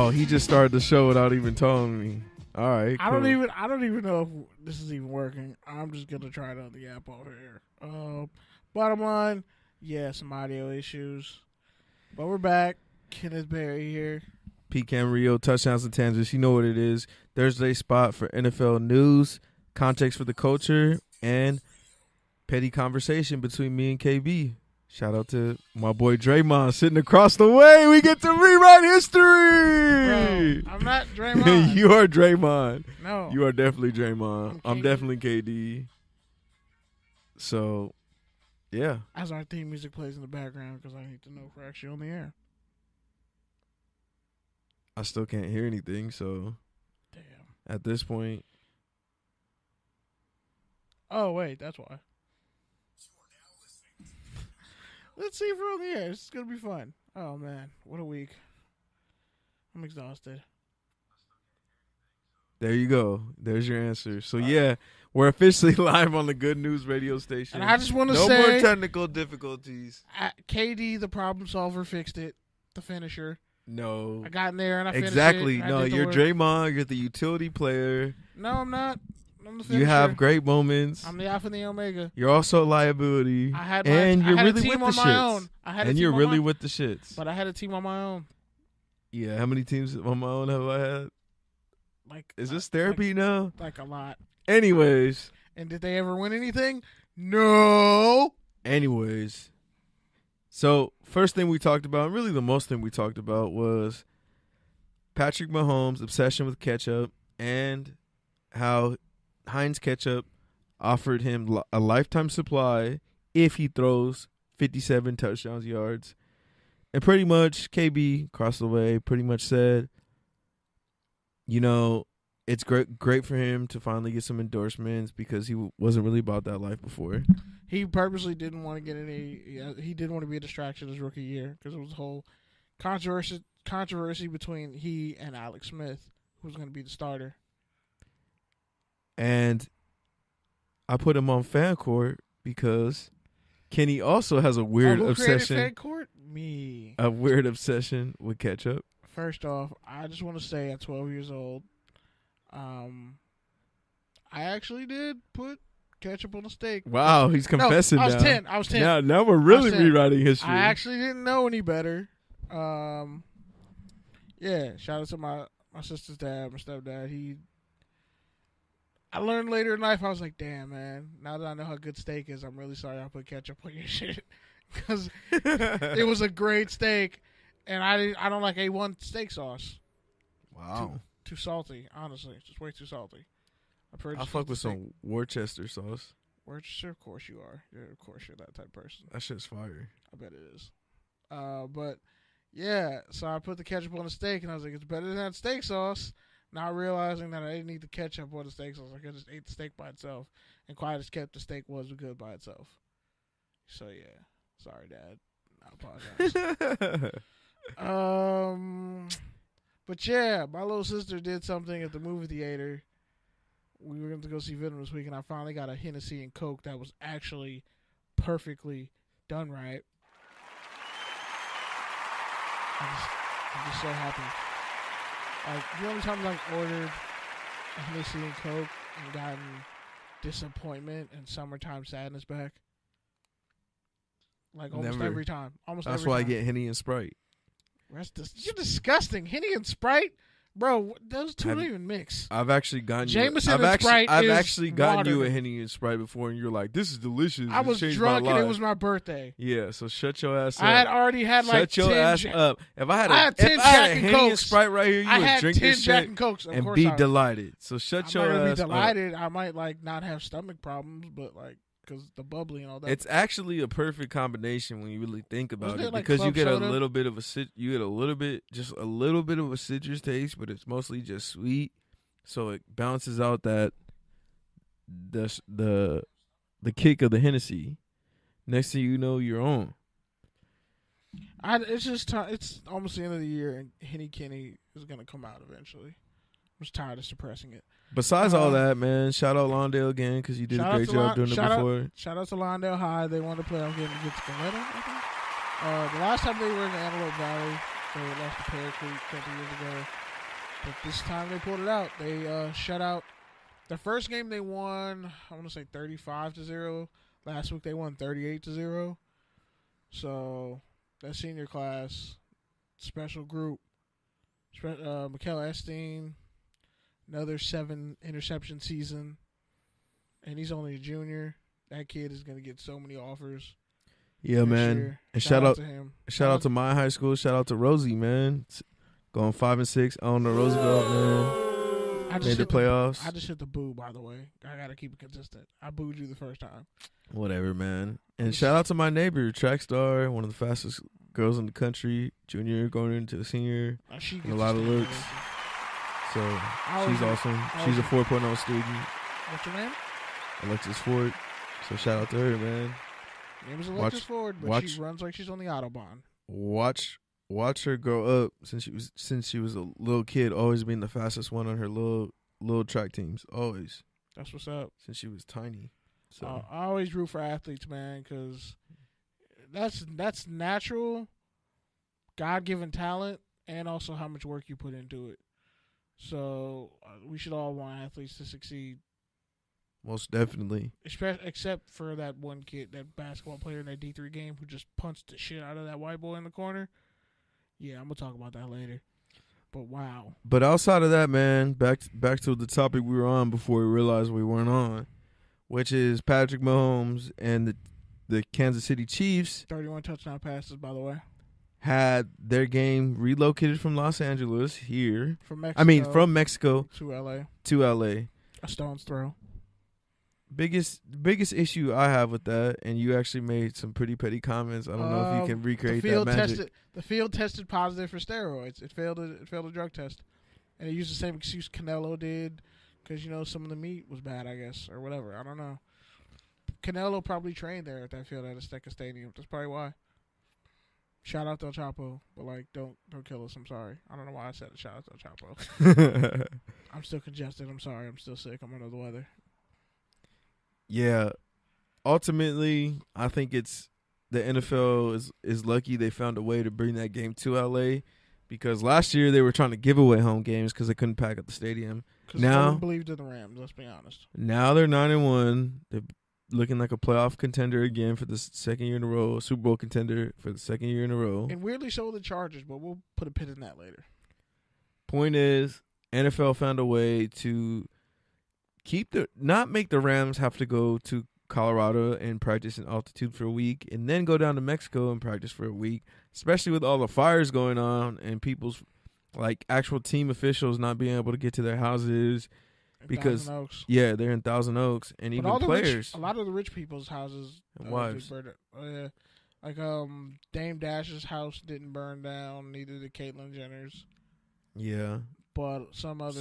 Oh, he just started the show without even telling me. All right, cool. I don't even know if this is even working. I'm just gonna try it on the app over here. Bottom line, yeah, some audio issues, but we're back. Kenneth Berry here. Pete Camarillo, touchdowns and tangents. You know what it is. Thursday spot for NFL news, context for the culture, and petty conversation between me and KB. Shout out to my boy Draymond sitting across the way. We get to rewrite history. Bro, I'm not Draymond. You are Draymond. No. You are definitely Draymond. I'm definitely KD. So, yeah. As our theme music plays in the background, because I need to know if we're actually on the air. I still can't hear anything, so. Damn. At this point. Oh, wait, that's why. Let's see if we're on the air. This is going to be fun. Oh, man. What a week. I'm exhausted. There you go. There's your answer. So, yeah, we're officially live on the Good News radio station. And I just want to say. No more technical difficulties. KD, the problem solver, fixed it. The finisher. No. I got in there and I finished it. Exactly. No, you're Draymond. You're the utility player. No, I'm not. I'm the finisher. You have great moments. I'm the alpha and the omega. You're also a liability. I had you're a really team with the on my shits. own. And you're really with the shits. But I had a team on my own. Yeah, how many teams on my own have I had? Is this therapy now? Like a lot. Anyways. And did they ever win anything? No. Anyways. So, first thing we talked about, and really the most thing we talked about, was Patrick Mahomes' obsession with ketchup and how Heinz Ketchup offered him a lifetime supply if he throws 57 touchdowns yards. And pretty much, KB, across the way, pretty much said, you know, it's great for him to finally get some endorsements because he wasn't really about that life before. He purposely didn't want to get any. He didn't want to be a distraction his rookie year because it was a whole controversy between he and Alex Smith, who was going to be the starter. And I put him on fan court because Kenny also has a weird obsession. Fan court? Me. A weird obsession with ketchup. First off, I just want to say at 12 years old, I actually did put ketchup on a steak. Wow, he's confessing now. I was 10. Now we're really rewriting history. I actually didn't know any better. Yeah, shout out to my sister's dad, my stepdad. I learned later in life, I was like, damn, man, now that I know how good steak is, I'm really sorry I put ketchup on your shit. Because it was a great steak, and I don't like A1 steak sauce. Wow. Too salty, honestly. It's just way too salty. I fuck with some Worcester sauce. Worcester? Of course you are. Of course you're that type of person. That shit's fire. I bet it is. But, yeah, so I put the ketchup on the steak, and I was like, it's better than that steak sauce. Not realizing that I didn't need the ketchup or the steak sauce. I just ate the steak by itself. And quite as kept, the steak was good by itself. So, yeah. Sorry, Dad. I apologize. But, yeah, my little sister did something at the movie theater. We were going to go see Venom this week, and I finally got a Hennessy and Coke that was actually perfectly done right. I'm just so happy. Like, the only time I've ordered a Hennessy and Coke and gotten disappointment and summertime sadness back. Like, almost every time. That's why I get Henny and Sprite. You're disgusting. Henny and Sprite? Bro, those two don't even mix. I've actually gotten Jameson and Sprite I've actually gotten water. you a Henny and Sprite before, and you're like, this is delicious. I was drunk, and it was my birthday. Yeah, so shut your ass up. I had already had like 10 Shut your ass up. If I had a 10 Jack and Henny Cokes. and Sprite right here, you would drink this Jack shit and Cokes, and be delighted. So shut your ass up. I'm not going to be delighted. I might like not have stomach problems, but like, because the bubbly and all that. It's actually a perfect combination when you really think about it, like because you get soda? a little bit of a little bit of a citrus taste, but it's mostly just sweet, so it balances out that the kick of the Hennessy. Next thing you know, you're on. It's just it's almost the end of the year, and Henny Kenny is gonna come out eventually. I'm just tired of suppressing it. Besides all that, man, shout out Lawndale again because you did a great job doing it before. Shout out to Lawndale High. They won the playoff game against Galetta, I think. The last time they were in the Antelope Valley, They lost to Pear Creek a couple years ago. But this time they pulled it out. They shut out. The first game they won, I want to say 35-0. Last week they won 38-0. So that senior class, special group, Mikael Esteen, another 7 interception season, and he's only a junior. That kid is gonna get so many offers. Yeah, man. Year. And shout out to him. Shout out to my high school. Shout out to Rosie, man. Going 5-6. I don't know Roosevelt, man. Made the playoffs. I just hit the boo, by the way. I gotta keep it consistent. I booed you the first time. Whatever, man. And shout out to my neighbor, track star, one of the fastest girls in the country, junior going into a senior. She and gets a lot of looks. So she's awesome. She's a 4.0 student. What's your name? Alexis Ford. So shout out to her, man. Name is Alexis Ford, but she runs like she's on the Autobahn. Watch her grow up since she was a little kid, always being the fastest one on her little track teams. Always. That's what's up. Since she was tiny. So I always root for athletes, man, because that's natural, God-given talent, and also how much work you put into it. So we should all want athletes to succeed. Most definitely. Except for that one kid, that basketball player in that D3 game who just punched the shit out of that white boy in the corner. Yeah, I'm going to talk about that later. But wow. But outside of that, man, back to the topic we were on before we realized we weren't on, which is Patrick Mahomes and the Kansas City Chiefs. 31 touchdown passes, by the way. Had their game relocated from Los Angeles here. From Mexico to LA. A stone's throw. Biggest issue I have with that, and you actually made some pretty petty comments. I don't know if you can recreate that magic. The field tested positive for steroids. It failed a drug test, and it used the same excuse Canelo did, because some of the meat was bad, I guess, or whatever. I don't know. Canelo probably trained there at that field at Azteca Stadium. That's probably why. Shout out to El Chapo, but don't kill us. I'm sorry. I don't know why I said shout out to El Chapo. I'm still congested. I'm sorry. I'm still sick. I'm under the weather. Yeah, ultimately, I think it's the NFL is lucky they found a way to bring that game to LA, because last year they were trying to give away home games because they couldn't pack up the stadium. Because no one believed in the Rams. Let's be honest. Now they're 9-1. They're looking like a playoff contender again for the second year in a row. A Super Bowl contender for the second year in a row. And weirdly so the Chargers, but we'll put a pin in that later. Point is, NFL found a way to not make the Rams have to go to Colorado and practice in altitude for a week and then go down to Mexico and practice for a week, especially with all the fires going on and people's actual team officials not being able to get to their houses because they're in Thousand Oaks, and but even players. A lot of the rich people's houses and wives. Dame Dash's house didn't burn down, neither did Caitlyn Jenner's. Yeah. But some other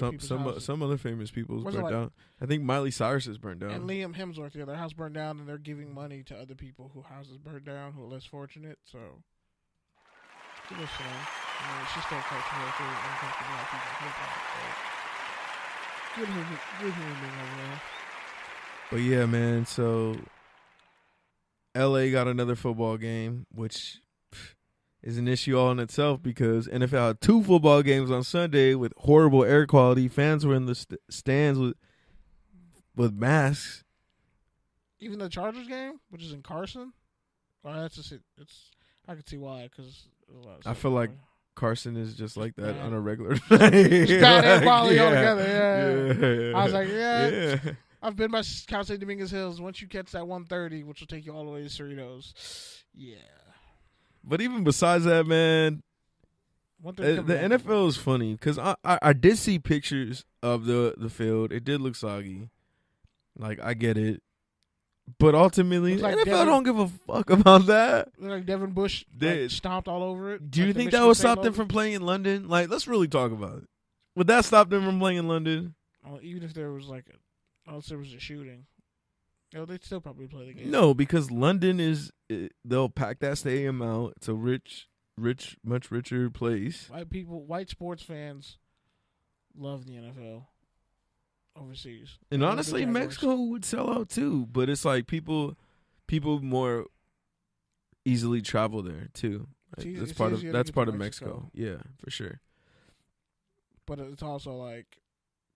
famous people's burned down. I think Miley Cyrus is burned down. And Liam Hemsworth, their house burned down, and they're giving money to other people whose houses burned down, who are less fortunate. So, good listen. It's just that culture good human overall. But yeah, man. So, LA got another football game, which is an issue all in itself because NFL had 2 football games on Sunday with horrible air quality. Fans were in the stands with masks. Even the Chargers game, which is in Carson, that's just it. I can see why, because I feel like Carson is just like that on a regular night. It's bad air quality altogether. Yeah. I was like, I've been by Cal State Dominguez Hills. Once you catch that 130, which will take you all the way to Cerritos, yeah. But even besides that, man, the NFL is funny because I did see pictures of the field. It did look soggy. I get it. But ultimately, the NFL don't give a fuck about that. Like Devin Bush stomped all over it. Do you think that would stop them from playing in London? Let's really talk about it. Would that stop them from playing in London? Even if there was unless there was a shooting. They'd still probably play the game. No, because London they'll pack that stadium out. It's a much richer place. White sports fans love the NFL overseas. And honestly, Mexico would sell out too. But it's people more easily travel there too. That's it's part easier of to that's get part to of Mexico. Yeah, for sure. But it's also like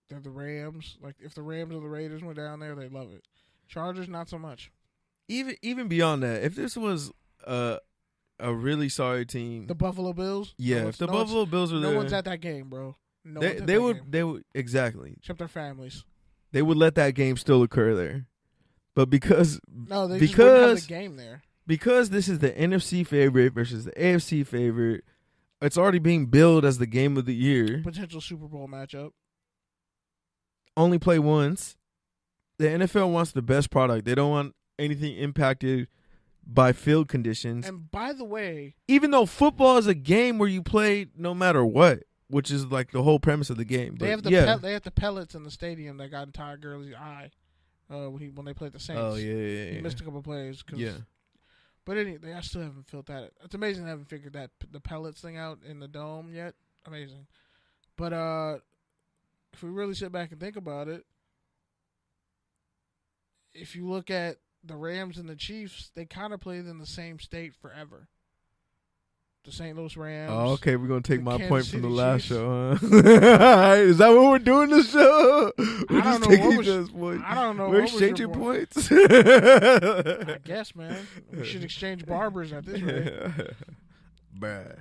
they're the Rams. Like if the Rams or the Raiders went down there, they love it. Chargers, not so much. Even beyond that, if this was a really sorry team, The Buffalo Bills. yeah, if the Buffalo Bills were no there, one's at that game, bro. No they one's at they that would game. they would exactly Except their families. they would let that game still occur there, but because No, they just wouldn't have the game there. Because this is the NFC favorite versus the AFC favorite, it's already being billed as the game of the year. Potential Super Bowl matchup. Only play once. The NFL wants the best product. They don't want anything impacted by field conditions. And by the way, even though football is a game where you play no matter what, which is like the whole premise of the game. They but have they have the pellets in the stadium that got in Todd Gurley's eye when they played the Saints. Oh yeah. He missed a couple plays. Yeah. But anyway, I still haven't felt that. It's amazing they haven't figured that the pellets thing out in the dome yet. Amazing. But if we really sit back and think about it, if you look at the Rams and the Chiefs, they kind of played in the same state forever. The St. Louis Rams. Oh, okay. We're gonna take my Kansas point City from the last Chiefs. show, huh? Is that what we're doing this show? We're I don't know taking what was- those points. I don't know. We're what was your exchanging point. points. I guess, man. We should exchange barbers at this rate. Bruh.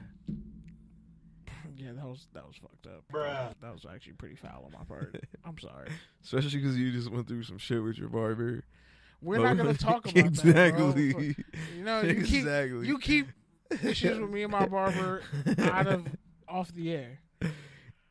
Yeah, that was fucked up. Bruh. That was actually pretty foul on my part. I'm sorry. Especially because you just went through some shit with your barber. We're not going to talk about exactly. that, bro. You know, Exactly. you keep issues with me and my barber off the air.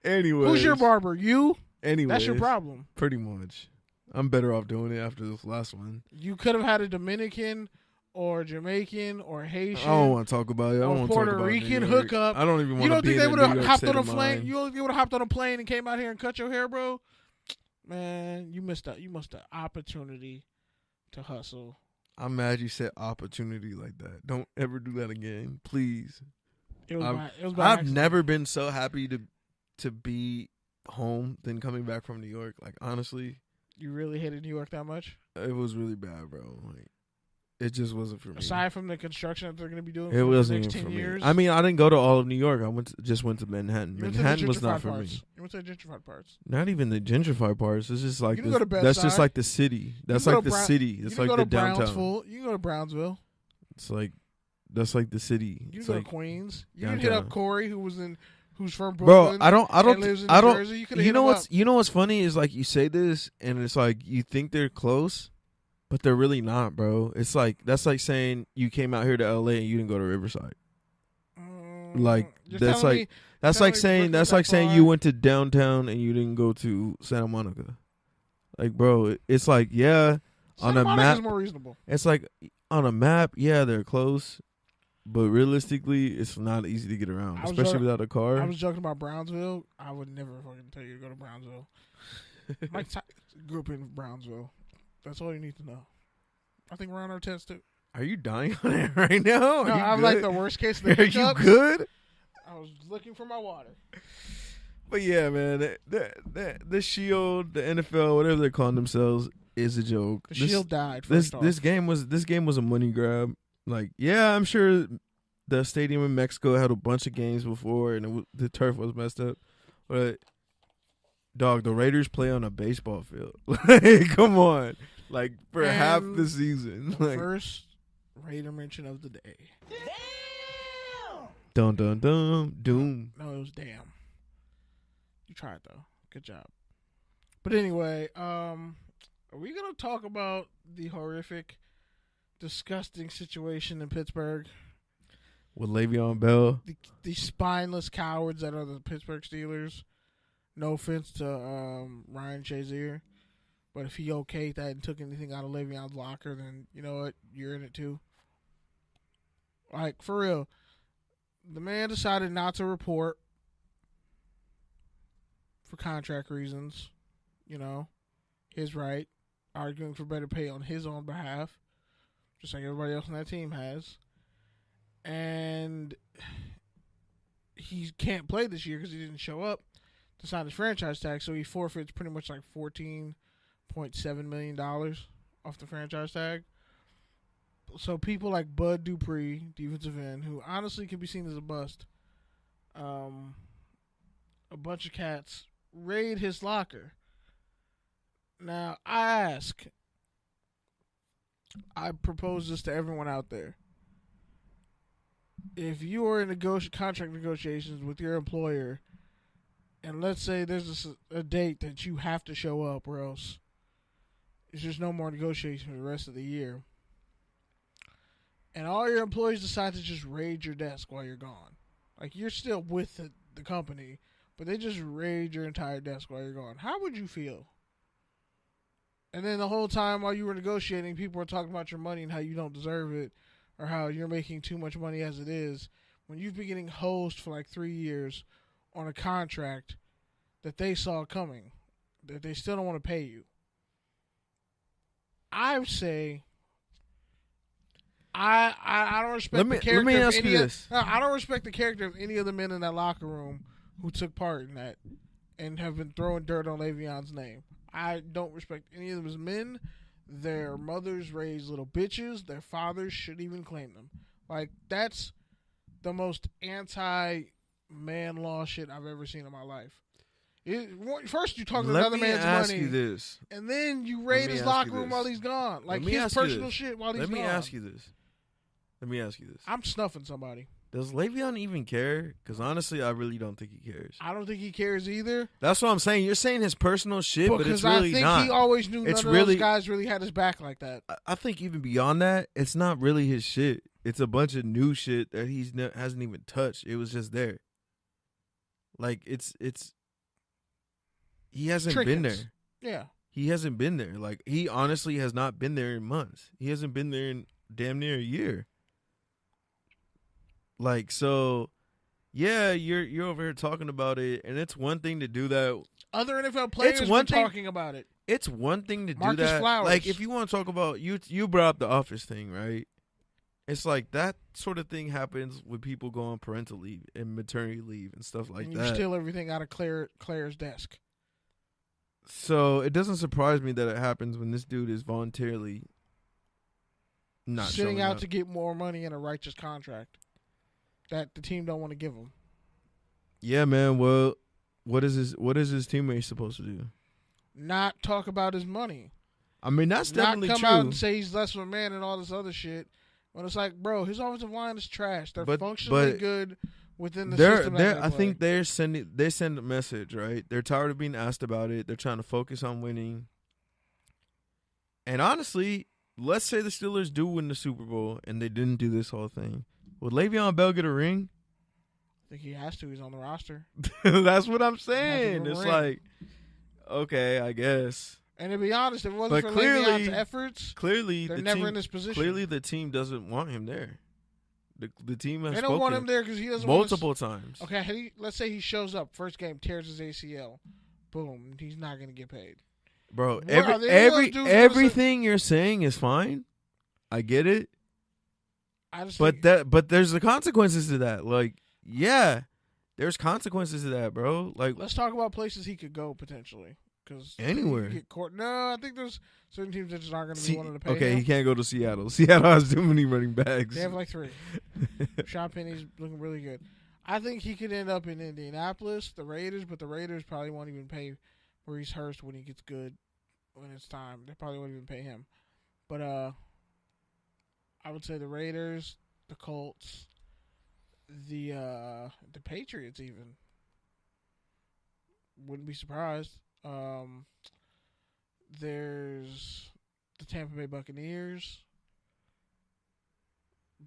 Anyway. Who's your barber? You? Anyway. That's your problem. Pretty much. I'm better off doing it after this last one. You could have had a Dominican or Jamaican or Haitian. I don't want to talk about it. I don't or want to talk Puerto about Rican New York. hookup. I don't even want You to don't be think in they would the have New York hopped state on a of plane? mind. You don't think they would have hopped on a plane and came out here and cut your hair, bro? Man, you missed an opportunity to hustle. I'm mad you said opportunity like that. Don't ever do that again, please. It was I've by accident. never been so happy to be home than coming back from New York. Like, honestly, You really hated New York that much? it was really bad, bro. Like, it just wasn't for me. Aside from the construction that they're going to be doing It for wasn't the next even 10 for years? me. I mean, I didn't go to all of New York. I just went to Manhattan. You went to the Manhattan was not gentrified for parts. me. You went to the gentrified parts. Not even the gentrified parts. It's just like You can go to that's just Bed-Stuy. like the city. That's can go like to the Brown- city. You It's can like go the to downtown. Brownsville. You can go to Brownsville. It's like that's like the city. You It's can go like, to Queens. You can hit downtown. up Corey, who's from bro, Brooklyn. I don't and lives in New I don't Jersey. You could hit you know him what's up. you know what's funny is like you say this and it's like you think they're close, but they're really not, bro. It's like that's like saying you came out here to LA and you didn't go to Riverside. Like You're that's telling like me- that's telling like me saying Brooklyn's that's that like saying far? you went to downtown and you didn't go to Santa Monica. Like, bro, it's like yeah, on Santa a Monica's map more reasonable. it's like on a map, yeah, they're close, but realistically, it's not easy to get around, I was especially joking- without a car. I was joking about Brownsville. I would never fucking tell you to go to Brownsville. Mike Ty- grew up in Brownsville. That's all you need to know. I think Ron Artest too. Are you dying on it right now? No, Are you I'm good? like the worst case of the Are you hiccups. good? I was looking for my water. But yeah, man, the Shield, the NFL, whatever they're calling themselves, is a joke. The Shield died. This First off. this game was a money grab. Like, yeah, I'm sure the stadium in Mexico had a bunch of games before, and the turf was messed up. But dog, the Raiders play on a baseball field. Like, come on, like for half And the season. the Like, first Raider mention of the day. dun dun dun doom. No, it was damn. You tried though. Good job. But anyway, are we gonna talk about the horrific, disgusting situation in Pittsburgh? With Le'Veon Bell. The spineless cowards that are the Pittsburgh Steelers. No offense to Ryan Shazier, but if he okayed that and took anything out of Le'Veon's locker, then you know what, you're in it too. Like for real, the man decided not to report for contract reasons. You know, his right, arguing for better pay on his own behalf, just like everybody else on that team has. And he can't play this year because he didn't show up to sign his franchise tag, so he forfeits pretty much like $14.7 million off the franchise tag. So people like Bud Dupree, defensive end, who honestly could be seen as a bust. A bunch of cats raid his locker. Now I propose this to everyone out there. If you are in contract negotiations with your employer, and let's say there's a date that you have to show up, or else there's just no more negotiation for the rest of the year, and all your employees decide to just raid your desk while you're gone, like you're still with the company, but they just raid your entire desk while you're gone, how would you feel? And then the whole time while you were negotiating, people were talking about your money and how you don't deserve it, or how you're making too much money as it is, when you've been getting hosed for like 3 years on a contract that they saw coming, that they still don't want to pay you. I would say I don't respect the character. Let me ask you this. I don't respect the character of any of the men in that locker room who took part in that and have been throwing dirt on Le'Veon's name. I don't respect any of them as men. Their mothers raised little bitches. Their fathers shouldn't even claim them. Like, that's the most anti-man law shit I've ever seen in my life. First, you talk to another man's money. Let me ask you this. And then you raid his locker room while he's gone. Like, his personal shit while he's gone. Let me ask you this. I'm snuffing somebody. Does Le'Veon even care? Because honestly, I really don't think he cares. I don't think he cares either. That's what I'm saying. You're saying his personal shit, but it's really not. Because I think he always knew none of those guys really had his back like that. I think even beyond that, it's not really his shit. It's a bunch of new shit that he hasn't even touched. It was just there. Like, it's he hasn't been there. Yeah. He hasn't been there. Like, he honestly has not been there in months. He hasn't been there in damn near a year. Like, so, yeah, you're over here talking about it, and it's one thing to do that. Other NFL players were talking about it. It's one thing to Marcus do that. Flowers. Like, if you want to talk about, you brought up the office thing, right? It's like that sort of thing happens when people go on parental leave and maternity leave and stuff like and that. You steal everything out of Claire's desk. So it doesn't surprise me that it happens when this dude is voluntarily not sitting out up to get more money in a righteous contract that the team don't want to give him. Yeah, man. Well, what is his teammate supposed to do? Not talk about his money. I mean, that's definitely true. Not come out and say he's less of a man and all this other shit. When it's like, bro, his offensive line is trash. They're functionally good within the system. I think they send a message, right? They're tired of being asked about it. They're trying to focus on winning. And honestly, let's say the Steelers do win the Super Bowl and they didn't do this whole thing. Would Le'Veon Bell get a ring? I think he has to. He's on the roster. That's what I'm saying. It's like, okay, I guess. And to be honest, if it wasn't for Le'Veon's efforts, they're never in this position. Clearly, the team doesn't want him there. The team has They don't want him there because he doesn't multiple times. Okay, let's say he shows up first game, tears his ACL, boom, he's not going to get paid. Bro, everything you're saying is fine. I get it. But there's the consequences to that. Like, yeah, there's consequences to that, bro. Like, let's talk about places he could go potentially. Because anywhere. No, I think there's certain teams that just aren't going to be wanting to pay Okay, him. he can't go to Seattle. Seattle has too many running backs. They have like 3. Sean Penny's looking really good. I think he could end up in Indianapolis, the Raiders, but the Raiders probably won't even pay Maurice Hurst when he gets good, when it's time. They probably won't even pay him. But I would say the Raiders, the Colts, the Patriots even. Wouldn't be surprised. There's the Tampa Bay Buccaneers,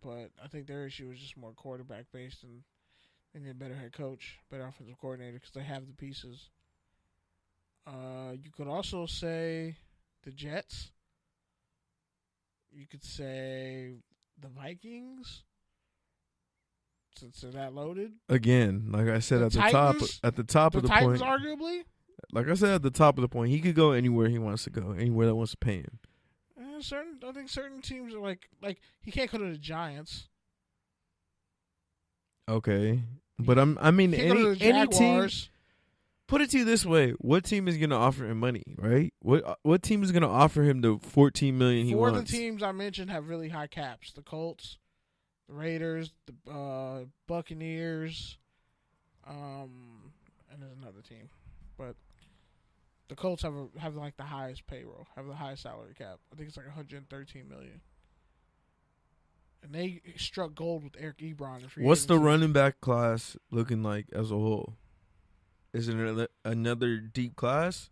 but I think their issue is just more quarterback based, and they need a better head coach, better offensive coordinator because they have the pieces. You could also say the Jets. You could say the Vikings, since they're that loaded. Again, like I said, at the top of the Titans, point, arguably. Like I said at the top of the point, he could go anywhere he wants to go, anywhere that wants to pay him. I think certain teams are like he can't go to the Giants. Okay, but I mean any team. put it to you this way: what team is going to offer him money? Right? What team is going to offer him the $14 million he Four wants? of the teams I mentioned have really high caps: the Colts, the Raiders, the Buccaneers, and there's another team, but the Colts have like the highest payroll, have the highest salary cap. I think it's like 113 million. And they struck gold with Eric Ebron. What's the running back class looking like as a whole? Is it another deep class?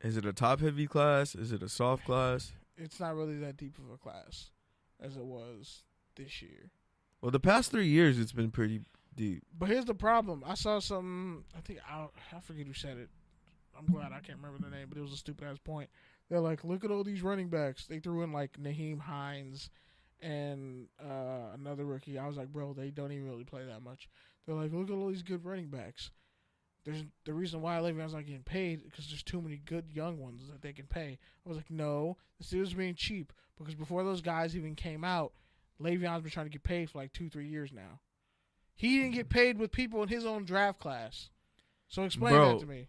Is it a top-heavy class? Is it a soft class? It's not really that deep of a class as it was this year. Well, the past 3 years, it's been pretty deep. But here's the problem. I saw some, I forget who said it. I'm glad I can't remember the name, but it was a stupid-ass point. They're like, look at all these running backs. They threw in, like, Naheem Hines and another rookie. I was like, bro, they don't even really play that much. They're like, look at all these good running backs. There's the reason why Le'Veon's not getting paid because there's too many good young ones that they can pay. I was like, no, this dude's being cheap because before those guys even came out, Le'Veon's been trying to get paid for like 2-3 years now. He didn't get paid with people in his own draft class. So explain that to me.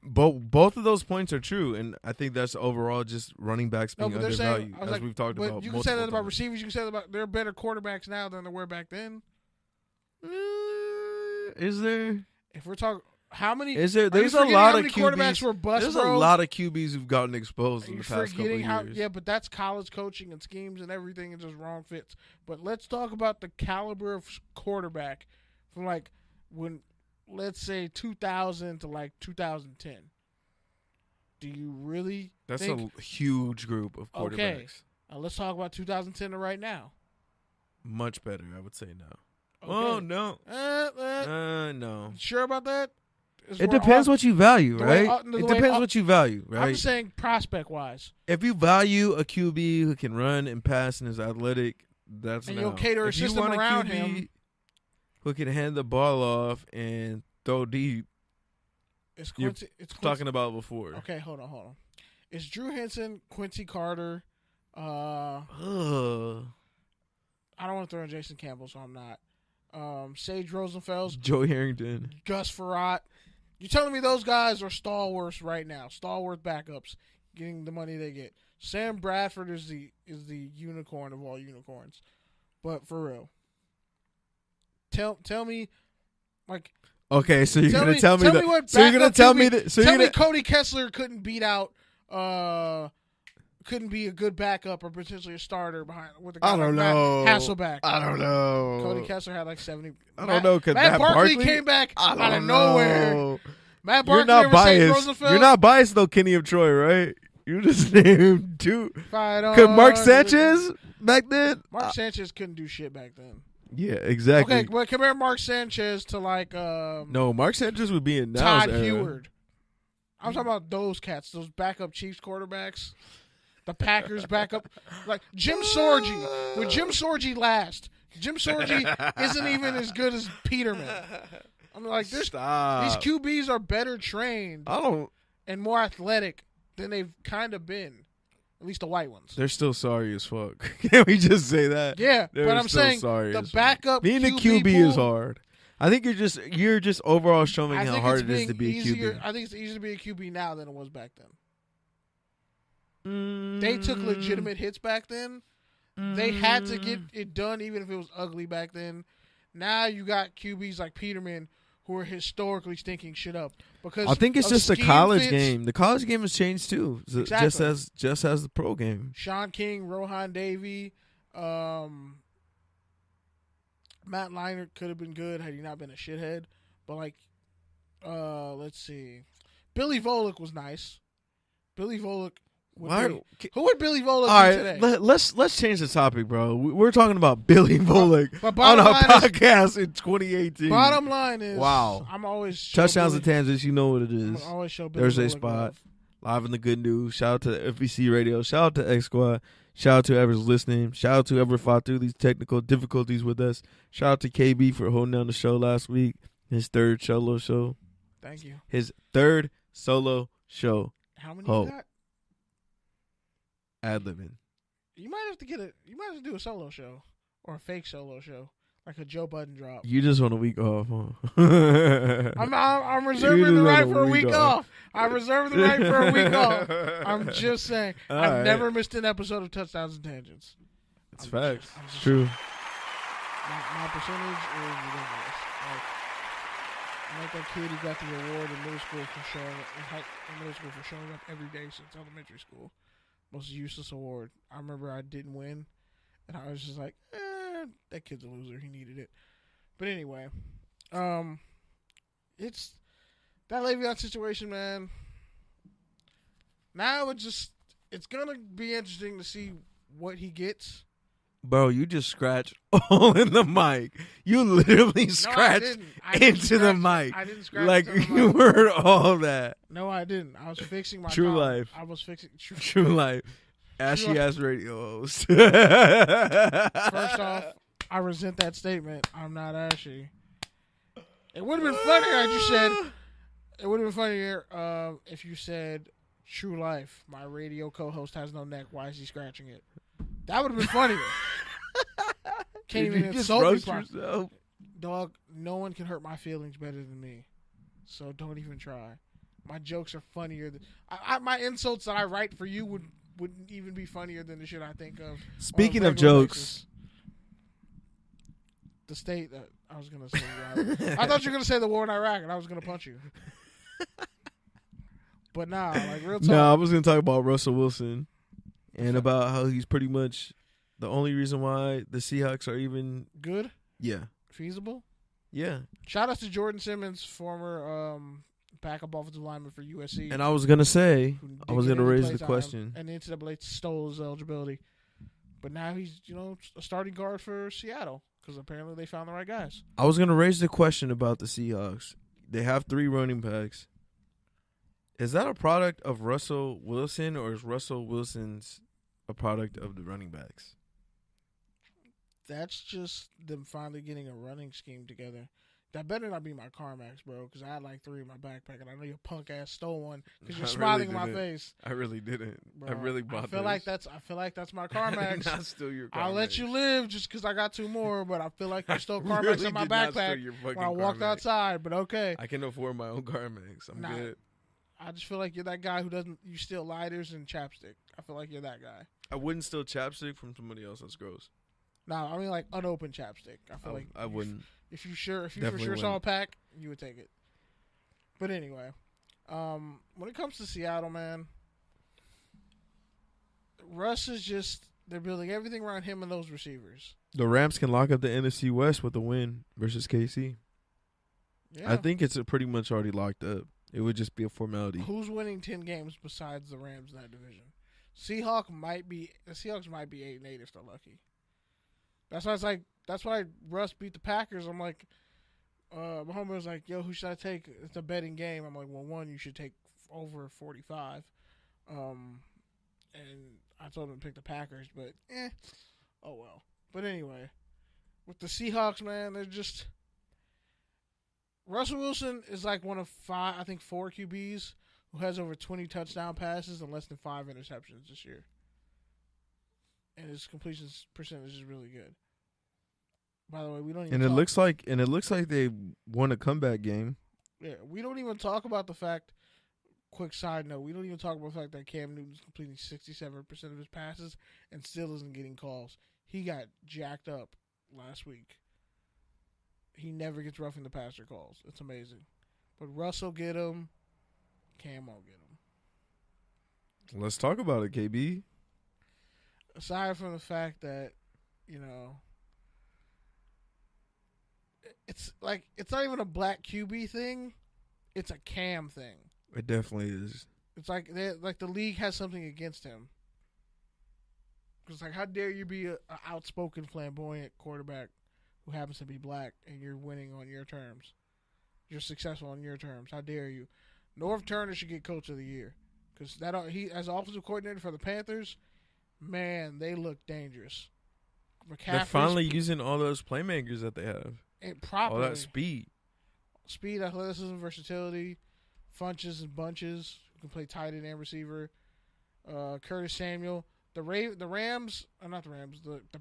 Both of those points are true, and I think that's overall just running backs being undervalued, as we've talked about. You can say that about receivers. You can say that about they're better quarterbacks now than they were back then. Is there? If we're talking, how many? Is there? There's a lot of quarterbacks were bust. There's a lot of QBs who've gotten exposed in the past couple of years. Yeah, but that's college coaching and schemes and everything and just wrong fits. But let's talk about the caliber of quarterback from like when. Let's say 2000 to like 2010. Do you really? That's a huge group of quarterbacks. Okay, let's talk about 2010 to right now. Much better, I would say now. Okay. Oh no, no. Sure about that? It depends what you value, right? It depends what you value, right? I'm saying prospect wise. If you value a QB who can run and pass and is athletic, that's and now. you'll cater a system around him. Who can hand the ball off and throw deep? It's Quincy. Talking about before. Okay, hold on. It's Drew Henson, Quincy Carter. I don't want to throw in Jason Campbell, so I'm not. Sage Rosenfels, Joe Harrington, Gus Frerotte. You're telling me those guys are stalwarts right now? Stalwart backups, getting the money they get. Sam Bradford is the unicorn of all unicorns, but for real. Tell me, like. Okay, so you're gonna tell me that. So you're gonna tell me that. So tell me Cody Kessler couldn't beat out. Couldn't be a good backup or potentially a starter behind with a guy like Matt Hasselbeck. I don't know. Cody Kessler had like 70. I don't know because Matt Barkley came back out of nowhere. Matt Barkley, you're not biased. You're not biased though, Kenny of Troy, right? You just named two. Could Mark Sanchez back then? Mark Sanchez couldn't do shit back then. Yeah, exactly. Okay, but compare Mark Sanchez to like no, Mark Sanchez would be in Todd Heward. I'm talking about those cats, those backup Chiefs quarterbacks, the Packers backup, like Jim Sorgi. When Jim Sorgi last, Jim Sorgi isn't even as good as Peterman. I'm like, these QBs are better trained and more athletic than they've kind of been. At least the white ones. They're still sorry as fuck. Can we just say that? Yeah, but I'm saying the backup being a QB is hard. I think you're just overall showing how hard it is to be a QB. I think it's easier to be a QB now than it was back then. They took legitimate hits back then. They had to get it done even if it was ugly back then. Now you got QBs like Peterman who are historically stinking shit up. Because I think it's just the college game. The college game has changed too, exactly. just as the pro game. Sean King, Rohan Davey, Matt Leinart could have been good had he not been a shithead. But like, let's see, Billy Volek was nice. Billy Volek. Who would Billy Volek be today? Let's change the topic, bro. We're talking about Billy Volek on our podcast in 2018. Bottom line is, wow. I'm always touchdowns and tangents. You know what it is. I'm always show Billy Thursday Volek spot love. live in the good news. Shout out to FBC Radio. Shout out to X Squad. Shout out to whoever's listening. Shout out to whoever fought through these technical difficulties with us. Shout out to KB for holding down the show last week. His third solo show. Thank you. His third solo show. How many you got? Ad-libbing. You might have to do a solo show or a fake solo show. like a Joe Budden drop. You just want a week off, huh? I'm reserving the right for a week off. I reserve the right for a week off. I'm just saying. I've never missed an episode of Touchdowns and Tangents. It's facts. It's true. My percentage is ridiculous. I'm like that kid who got the award in middle school for showing up every day since elementary school. Most useless award. I remember I didn't win, and I was just like, that kid's a loser. He needed it. But anyway, it's that Le'Veon situation, man. Now it's gonna be interesting to see what he gets. Bro, you just scratched all in the mic. You literally scratched into the mic. I didn't scratch like into the you mic. heard all that. No, I didn't. I was fixing my True life. I was fixing True life. Ashy ass radio host. First off, I resent that statement. I'm not ashy. It would have been funnier if you said. It would have been funnier if you said, "True life. My radio co-host has no neck. Why is he scratching it?" That would have been funnier. Can't even insult me properly. Dog, no one can hurt my feelings better than me. So don't even try. My jokes are funnier than my insults that I write for you wouldn't even be funnier than the shit I think of. Speaking of jokes, basis. The state that I was gonna say, I thought you were gonna say the war in Iraq, and I was gonna punch you. But nah, like real talk. No, I was gonna talk about Russell Wilson and about how he's pretty much the only reason why the Seahawks are even good. Yeah, feasible. Yeah. Shout out to Jordan Simmons, former backup offensive lineman for USC. And I was gonna say, I was gonna raise the question. And the NCAA stole his eligibility, but now he's a starting guard for Seattle because apparently they found the right guys. I was gonna raise the question about the Seahawks. They have 3 running backs. Is that a product of Russell Wilson, or is Russell Wilson's a product of the running backs? That's just them finally getting a running scheme together. That better not be my CarMax, bro, because I had like 3 in my backpack, and I know your punk ass stole one because you're smiling in my face. I really didn't. Bro, I really bought. I feel like that's my CarMax. Not steal your CarMax. I'll let you live just because I got 2 more, but I feel like you stole CarMax really in my backpack when I walked outside. But okay, I can afford my own CarMax. I'm good. I just feel like you're that guy who doesn't. You steal lighters and chapstick. I feel like you're that guy. I wouldn't steal chapstick from somebody else. That's gross. No, I mean like unopened chapstick. I feel like I wouldn't. If you for sure saw a pack, you would take it. But anyway, when it comes to Seattle, man, Russ is they're building everything around him and those receivers. The Rams can lock up the NFC West with a win versus KC. Yeah. I think it's pretty much already locked up. It would just be a formality. Who's winning 10 games besides the Rams in that division? The Seahawks might be 8-8 if they're lucky. That's why Russ beat the Packers. I'm like, my homie was like, yo, who should I take? It's a betting game. I'm like, well, one, you should take over 45. And I told him to pick the Packers, but oh well. But anyway, with the Seahawks, man, they're just Russell Wilson is like one of 4 QBs who has over 20 touchdown passes and less than 5 interceptions this year. And his completion percentage is really good. By the way, we don't even. And it looks like they won a comeback game. Yeah, we don't even talk about the fact. Quick side note: we don't even talk about the fact that Cam Newton's completing 67% of his passes and still isn't getting calls. He got jacked up last week. He never gets roughing the passer calls. It's amazing. But Russell get him. Cam won't get him. Let's talk about it, KB. Aside from the fact that, it's not even a black QB thing. It's a Cam thing. It definitely is. It's like the league has something against him. Because how dare you be an outspoken, flamboyant quarterback who happens to be black and you're winning on your terms? You're successful on your terms. How dare you? Norv Turner should get Coach of the Year because he as offensive coordinator for the Panthers, man, they look dangerous. They're finally using all those playmakers that they have. All that speed, athleticism, versatility, funches and bunches. Who can play tight end and receiver. Curtis Samuel. The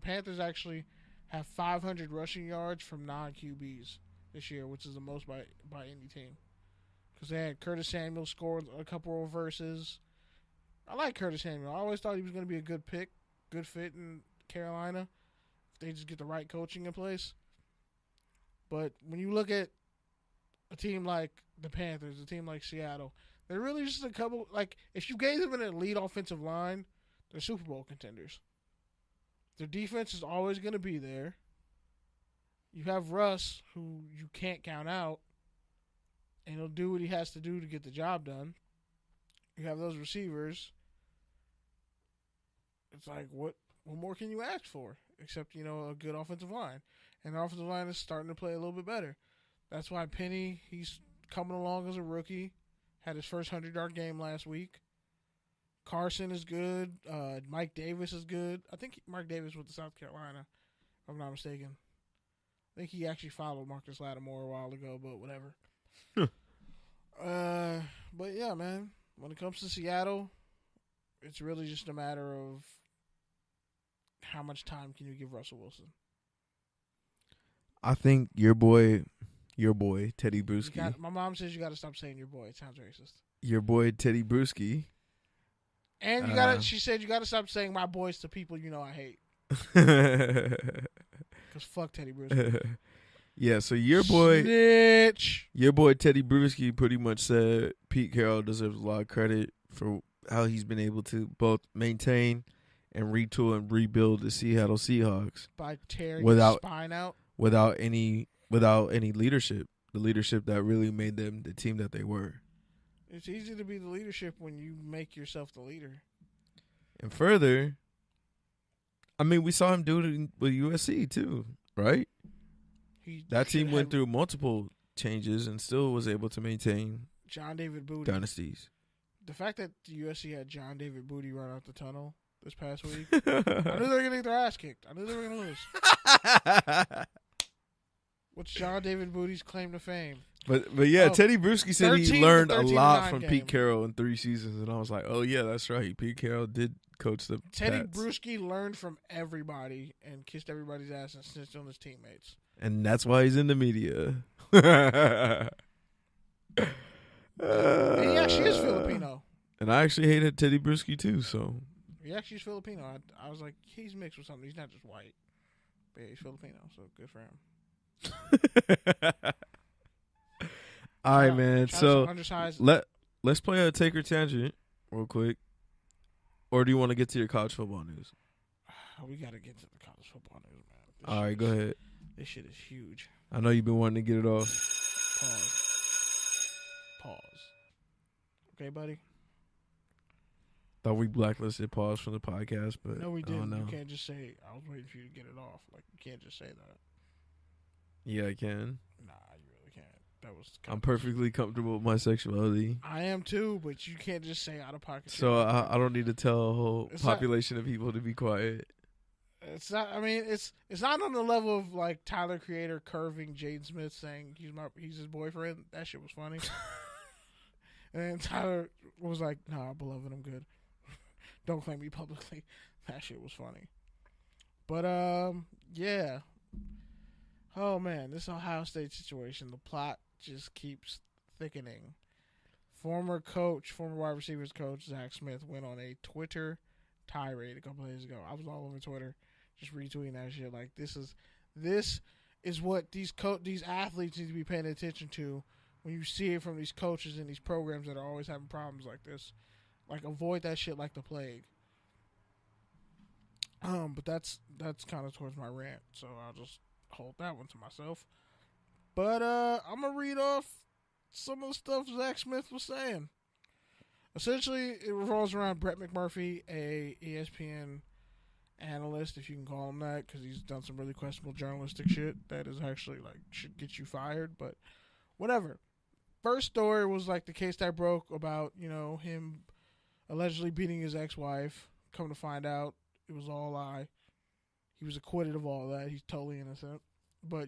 Panthers actually have 500 rushing yards from non QBs this year, which is the most by any team. Because they had Curtis Samuel scored a couple of reverses. I like Curtis Samuel. I always thought he was going to be a good pick, good fit in Carolina if they just get the right coaching in place. But when you look at a team like the Panthers, a team like Seattle, they're really just a couple. Like, if you gave them an elite offensive line, they're Super Bowl contenders. Their defense is always going to be there. You have Russ, who you can't count out, and he'll do what he has to do to get the job done. You have those receivers. It's like, what more can you ask for? Except, a good offensive line. And the offensive line is starting to play a little bit better. That's why Penny, he's coming along as a rookie. Had his first 100-yard game last week. Carson is good. Mike Davis is good. I think Mike Davis with the South Carolina, if I'm not mistaken. I think he actually followed Marcus Lattimore a while ago, but whatever. But yeah, man. When it comes to Seattle, it's really just a matter of how much time can you give Russell Wilson. I think your boy Teddy Bruschi. My mom says you got to stop saying your boy. It sounds racist. Your boy Teddy Bruschi. And you got to. She said you got to stop saying my boys to people I hate. Because fuck Teddy Bruschi. Yeah, so your boy Snitch. Your boy Teddy Bruschi pretty much said Pete Carroll deserves a lot of credit for how he's been able to both maintain and retool and rebuild the Seattle Seahawks by tearing his spine out without any leadership. The leadership that really made them the team that they were. It's easy to be the leadership when you make yourself the leader. And further, I mean, we saw him do it with USC too, right? That team went through multiple changes and still was able to maintain John David Booty dynasties. The fact that the USC had John David Booty run out the tunnel this past week, I knew they were going to get their ass kicked. I knew they were going to lose. What's John David Booty's claim to fame? But yeah, Teddy Bruschi said he learned a lot from Pete Carroll in 3 seasons, and I was like, oh yeah, that's right. Pete Carroll did coach the Teddy Pats. Bruschi learned from everybody and kissed everybody's ass and snitched on his teammates. And that's why he's in the media. And he actually is Filipino. And I actually hated Teddy Bruschi too, so. He actually is Filipino. I was like, he's mixed with something. He's not just white. But yeah, he's Filipino, so good for him. All right, man. So let's play a take or tangent real quick. Or do you want to get to your college football news? We got to get to the college football news, man. All right, go ahead. This shit is huge. I know you've been wanting to get it off. Pause. Okay, buddy? Thought we blacklisted pause from the podcast, but no, we didn't. I don't know. You can't just say, I was waiting for you to get it off. Like, you can't just say that. Yeah, I can. Nah, you really can't. I'm perfectly comfortable with my sexuality. I am too, but you can't just say out of pocket. So I don't need to tell a whole population of people to be quiet. It's not. I mean, it's not on the level of like Tyler Creator curving Jaden Smith saying he's his boyfriend. That shit was funny. And then Tyler was like, "Nah, beloved, I'm good. Don't claim me publicly." That shit was funny. But yeah. Oh man, this Ohio State situation. The plot just keeps thickening. Former wide receivers coach Zach Smith went on a Twitter tirade a couple of days ago. I was all over Twitter, just retweeting that shit. Like this is what these athletes need to be paying attention to when you see it from these coaches and these programs that are always having problems like this. Like avoid that shit like the plague. But that's kind of towards my rant, so I'll just hold that one to myself. But I'm gonna read off some of the stuff Zach Smith was saying. Essentially, it revolves around Brett McMurphy, a ESPN analyst, if you can call him that, because he's done some really questionable journalistic shit that is actually like should get you fired. But whatever. First story was like the case that broke about him allegedly beating his ex-wife. Come to find out, it was all a lie. He was acquitted of all that. He's totally innocent. But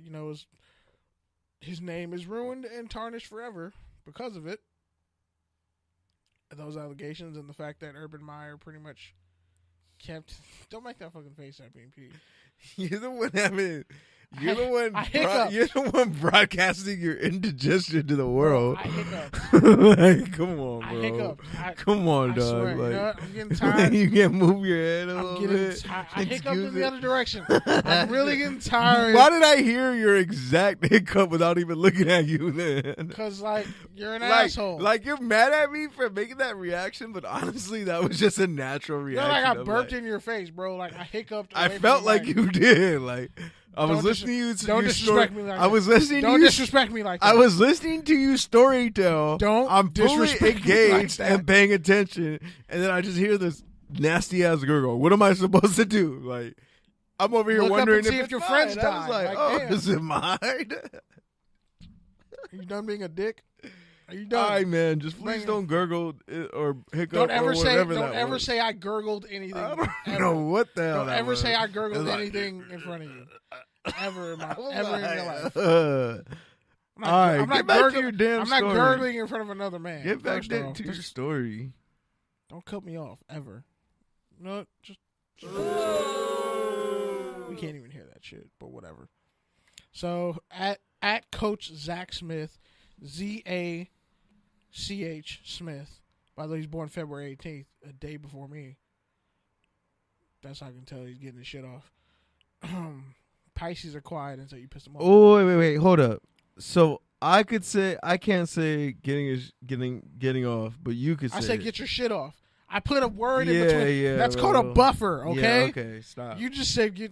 his name is ruined and tarnished forever because of it. Those allegations and the fact that Urban Meyer pretty much kept. Don't make that fucking face at me, Pete. You're the one having. You're the one broadcasting your indigestion to the world. I hiccuped. Like, come on, bro. I hiccuped. Come on, I dog. swear, Like, you know what? I'm getting tired. You can't move your head a little bit. I hiccuped in the other direction. I'm really getting tired. Why did I hear your exact hiccup without even looking at you then? Because, like, you're an asshole. Like, you're mad at me for making that reaction, but honestly, that was just a natural reaction. You're like I burped in your face, bro. Like, I hiccuped. I felt like you did. Like, I was listening to you. Don't disrespect me like that. I was listening to you. Don't disrespect me like that. I was listening to you storytell. I'm fully disrespect me engaged like that. and paying attention, and then I just hear this nasty ass gurgle. What am I supposed to do? Like, I'm over here Look wondering up and see if your friends died. I was like, oh, damn. is it mine? Are you done being a dick? Are you done? All right, man. Just please don't gurgle or hiccup Don't ever or whatever Don't that ever was. say I gurgled anything. I don't ever. know what the hell Don't that ever was. say I gurgled Like, anything in front of you. Ever in your life. All right, get back to your damn story. I'm not gurgling in front of another man. Get back to your story. Don't cut me off, ever. No, just we can't even hear that shit, but whatever. So, at Coach Zach Smith, ZACH Smith. By the way, he's born February 18th, a day before me. That's how I can tell he's getting his shit off. Pisces are quiet until you piss them off. Oh, wait, hold up. So I can't say getting off, but you could say. I said get your shit off. I put a word in Yeah, between. yeah, That's bro. called a buffer, okay? Yeah, okay, stop. You just said you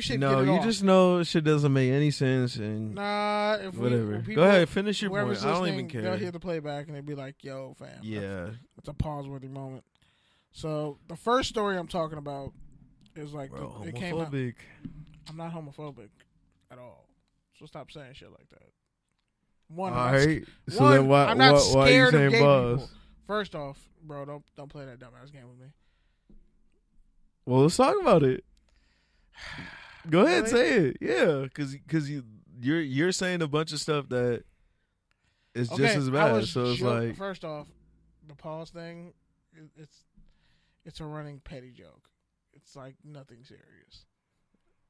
should No, get it you off. just know shit doesn't make any sense and Nah, whatever. People, Go ahead, finish your point. whoever's I don't even listening, care. They'll hear the playback and they'll be like, "Yo, fam." Yeah. It's a pause-worthy moment. So the first story I'm talking about is like Bro, it came out. homophobic. I'm not homophobic at all. So stop saying shit like that. All right. So then why I'm not why are you scared of saying gay buzz? people. First off, bro, don't play that dumbass game with me. Well, let's talk about it. Go ahead, Really? say it. Yeah, because you're saying a bunch of stuff that is just as bad. So it's like, first off, the pause thing, it's a running petty joke. It's like nothing serious.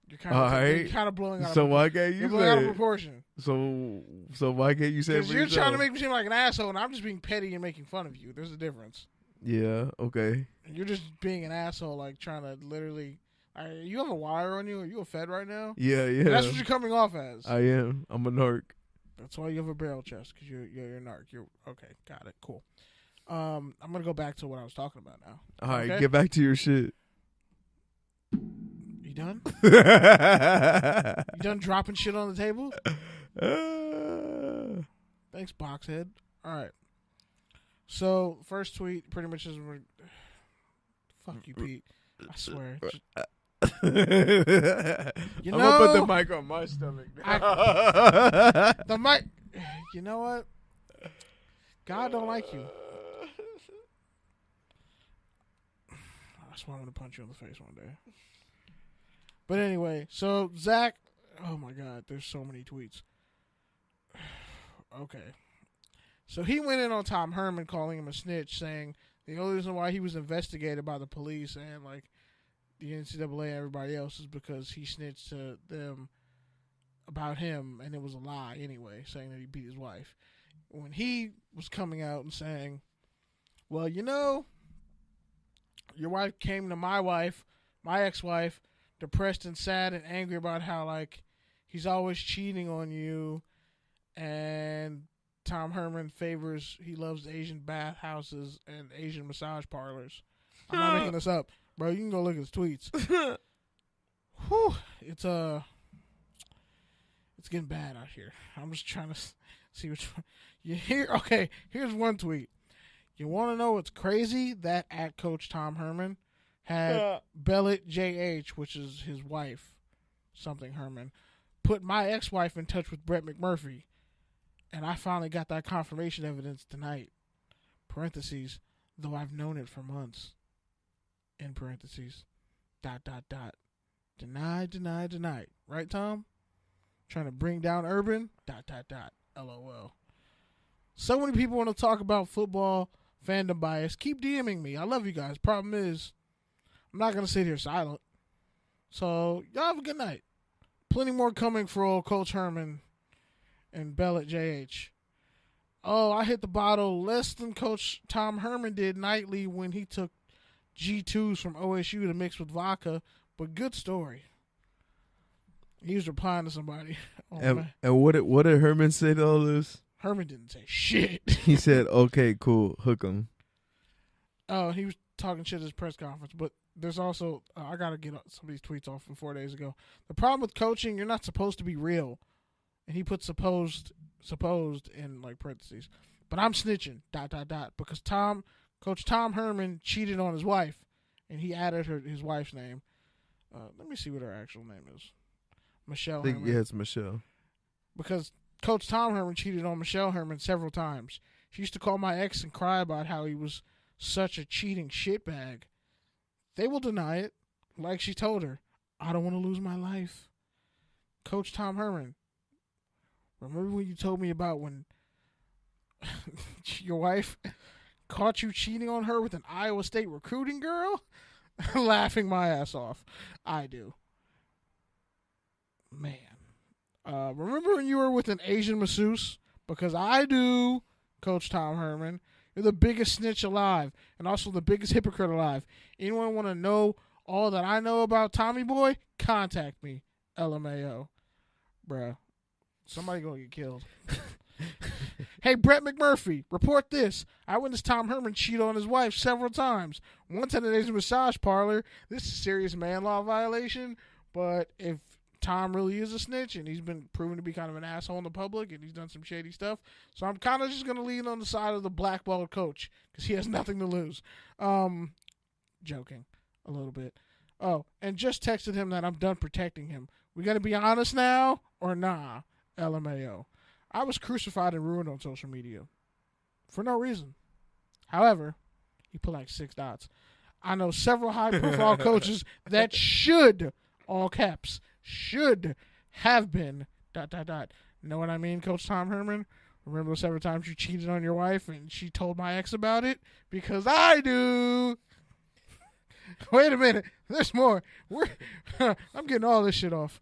You're kind of blowing out. So why can't you you're blowing out of say it? proportion. So why can't you say it? Because you're trying to make me seem like an asshole, and I'm just being petty and making fun of you. There's a difference. Yeah. Okay. You're just being an asshole, like trying to literally. You have a wire on you? Are you a Fed right now? Yeah. That's what you're coming off as. I am. I'm a narc. That's why you have a barrel chest, because you're a narc. You're okay. Got it. Cool. I'm gonna go back to what I was talking about now. All right, okay? get back to your shit. You done? You done dropping shit on the table? Thanks, Boxhead. All right. So first tweet pretty much is, fuck you, Pete. I swear. I'm gonna put the mic on my stomach. The mic. You know what? God don't like you. I swear I'm gonna punch you in the face one day. But anyway, so Zach, oh my God, there's so many tweets. Okay. So he went in on Tom Herman, calling him a snitch, saying the only reason why he was investigated by the police and like the NCAA and everybody else is because he snitched to them about him, and it was a lie anyway, saying that he beat his wife. When he was coming out and saying, well, you know, your wife came to my ex-wife, depressed and sad and angry about how, like, he's always cheating on you, and Tom Herman he loves Asian bathhouses and Asian massage parlors. I'm not making this up. Bro, you can go look at his tweets. Whew, it's getting bad out here. I'm just trying to see which one. Okay, here's one tweet. You want to know what's crazy? That at Coach Tom Herman had Bellet JH, which is his wife, something Herman, put my ex-wife in touch with Brett McMurphy. And I finally got that confirmation evidence tonight. Parentheses, though I've known it for months. In parentheses. ... Deny. Right, Tom? Trying to bring down Urban? ... LOL. So many people want to talk about football fandom bias. Keep DMing me. I love you guys. Problem is, I'm not going to sit here silent. So y'all have a good night. Plenty more coming for old Coach Herman and Bell at JH. Oh, I hit the bottle less than Coach Tom Herman did nightly when he took G2s from OSU to mix with vodka, but good story. He was replying to somebody. Oh, and what did Herman say to all this? Herman didn't say shit. He said, "Okay, cool, hook him." Oh, he was talking shit at his press conference, but there's also I gotta get some of these tweets off from 4 days ago. The problem with coaching, you're not supposed to be real, and he put supposed in like parentheses. But I'm snitching ... because Coach Tom Herman cheated on his wife, and he added his wife's name. Let me see what her actual name is. Michelle Herman. Yeah, it's Michelle. Because Coach Tom Herman cheated on Michelle Herman several times. She used to call my ex and cry about how he was such a cheating shitbag. They will deny it, like she told her. I don't want to lose my life. Coach Tom Herman, remember when you told me about when your wife caught you cheating on her with an Iowa State recruiting girl? Laughing my ass off. I do. Man. Remember when you were with an Asian masseuse? Because I do, Coach Tom Herman. You're the biggest snitch alive and also the biggest hypocrite alive. Anyone want to know all that I know about Tommy Boy? Contact me. LMAO. Bruh. Somebody gonna get killed. Hey, Brett McMurphy, report this. I witnessed Tom Herman cheat on his wife several times. Once at an Asian massage parlor. This is a serious man law violation, but if Tom really is a snitch, and he's been proven to be kind of an asshole in the public, and he's done some shady stuff. So I'm kind of just going to lean on the side of the blackballed coach, because he has nothing to lose. Joking a little bit. Oh, and just texted him that I'm done protecting him. We got to be honest now, or nah? LMAO. I was crucified and ruined on social media. For no reason. However, he put like 6 dots. I know several high-profile coaches that should, all caps, should have been ... Know what I mean, Coach Tom Herman? Remember those several times you cheated on your wife and she told my ex about it? Because I do. Wait a minute. There's more. I'm getting all this shit off.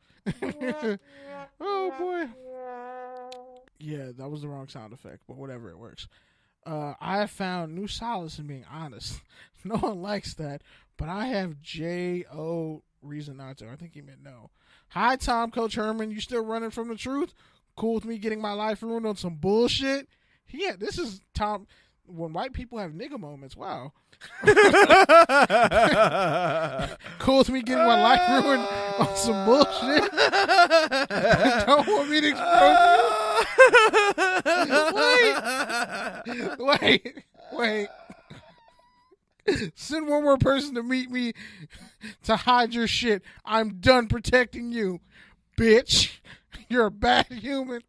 Oh, boy. Yeah, that was the wrong sound effect, but whatever, it works. I have found new solace in being honest. No one likes that, but I have J.O. reason not to. I think he meant no. Hi, Tom, Coach Herman. You still running from the truth? Cool with me getting my life ruined on some bullshit? Yeah, this is Tom. When white people have nigga moments, wow. Cool with me getting my life ruined on some bullshit? Don't want me to expose you? Wait. Send one more person to meet me to hide your shit. I'm done protecting you, bitch. You're a bad human.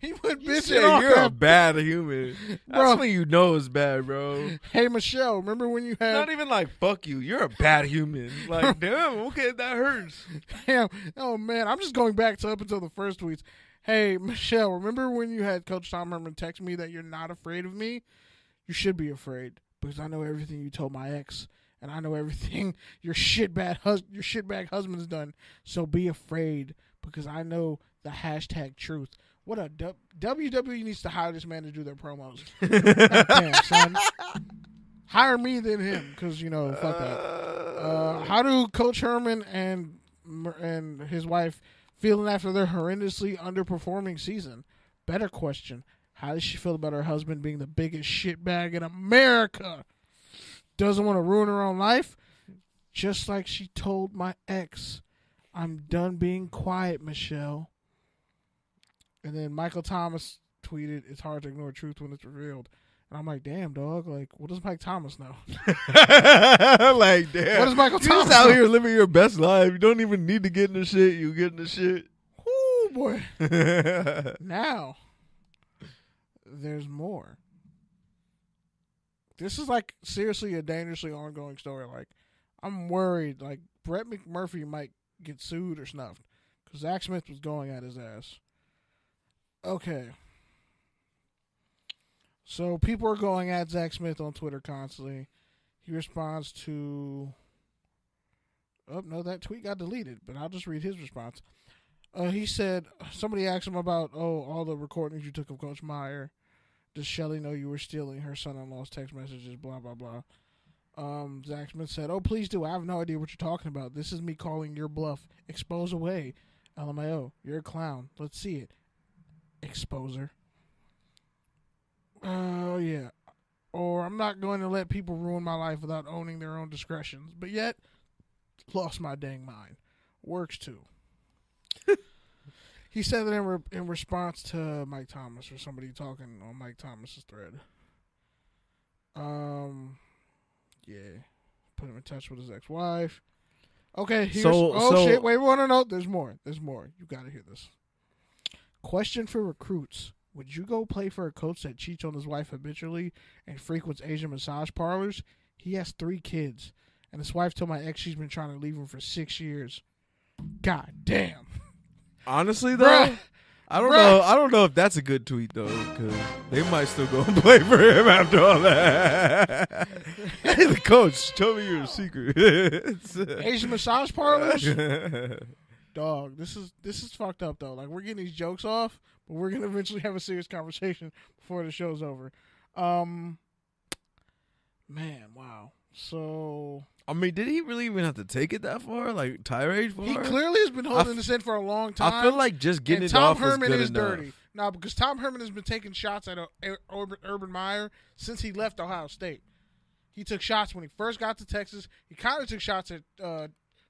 He put bitch in all you're caps. a bad human. That's when you know it's bad, bro. Hey, Michelle, remember when you had... Not even like, fuck you. You're a bad human. Like, damn, okay, that hurts. Damn. Oh, man. I'm just going back to up until the first tweets. Hey, Michelle, remember when you had Coach Tom Herman text me that you're not afraid of me? You should be afraid because I know everything you told my ex, and I know everything your shitbag husband's done. So be afraid because I know the hashtag truth. What a WWE needs to hire this man to do their promos. Damn, son. Hire me than him because, fuck that. How do Coach Herman and his wife feeling after their horrendously underperforming season? Better question. How does she feel about her husband being the biggest shitbag in America? Doesn't want to ruin her own life? Just like she told my ex. I'm done being quiet, Michelle. And then Michael Thomas tweeted, it's hard to ignore truth when it's revealed. And I'm like, damn, dog. Like, what does Mike Thomas know? Like, damn. What does Michael Thomas just out know? here living your best life. You don't even need to get in the shit. You get in the shit. Whoo, boy. Now, there's more. This is, like, seriously a dangerously ongoing story. Like, I'm worried. Like, Brett McMurphy might get sued or snuffed. Because Zach Smith was going at his ass. Okay. So people are going at Zach Smith on Twitter constantly. He responds to Oh, no, that tweet got deleted, but I'll just read his response. He said, somebody asked him about, all the recordings you took of Coach Meyer. Does Shelly know you were stealing her son-in-law's text messages, blah, blah, blah. Zach Smith said, please do. I have no idea what you're talking about. This is me calling your bluff. Expose away. LMAO. You're a clown. Let's see it. Exposer. Oh, yeah. Or I'm not going to let people ruin my life without owning their own discretions. But yet, lost my dang mind. Works too. He said that in response to Mike Thomas or somebody talking on Mike Thomas's thread. Yeah. Put him in touch with his ex-wife. Okay, here's... shit. Wait, no. There's more. You got to hear this. Question for recruits. Would you go play for a coach that cheats on his wife habitually and frequents Asian massage parlors? He has 3 kids. And his wife told my ex she's been trying to leave him for 6 years. God damn. Honestly, though, I don't know if that's a good tweet, though, because they might still go and play for him after all that. Hey, the coach, tell me your secret. Asian massage parlors? Dog, this is fucked up, though. Like, we're getting these jokes off, but we're going to eventually have a serious conversation before the show's over. Man, wow. So... I mean, did he really even have to take it that far? Like, tirade far? He clearly has been holding this in for a long time. I feel like just getting it off was good enough. Tom Herman is dirty. No, because Tom Herman has been taking shots at Urban Meyer since he left Ohio State. He took shots when he first got to Texas. He kind of took shots at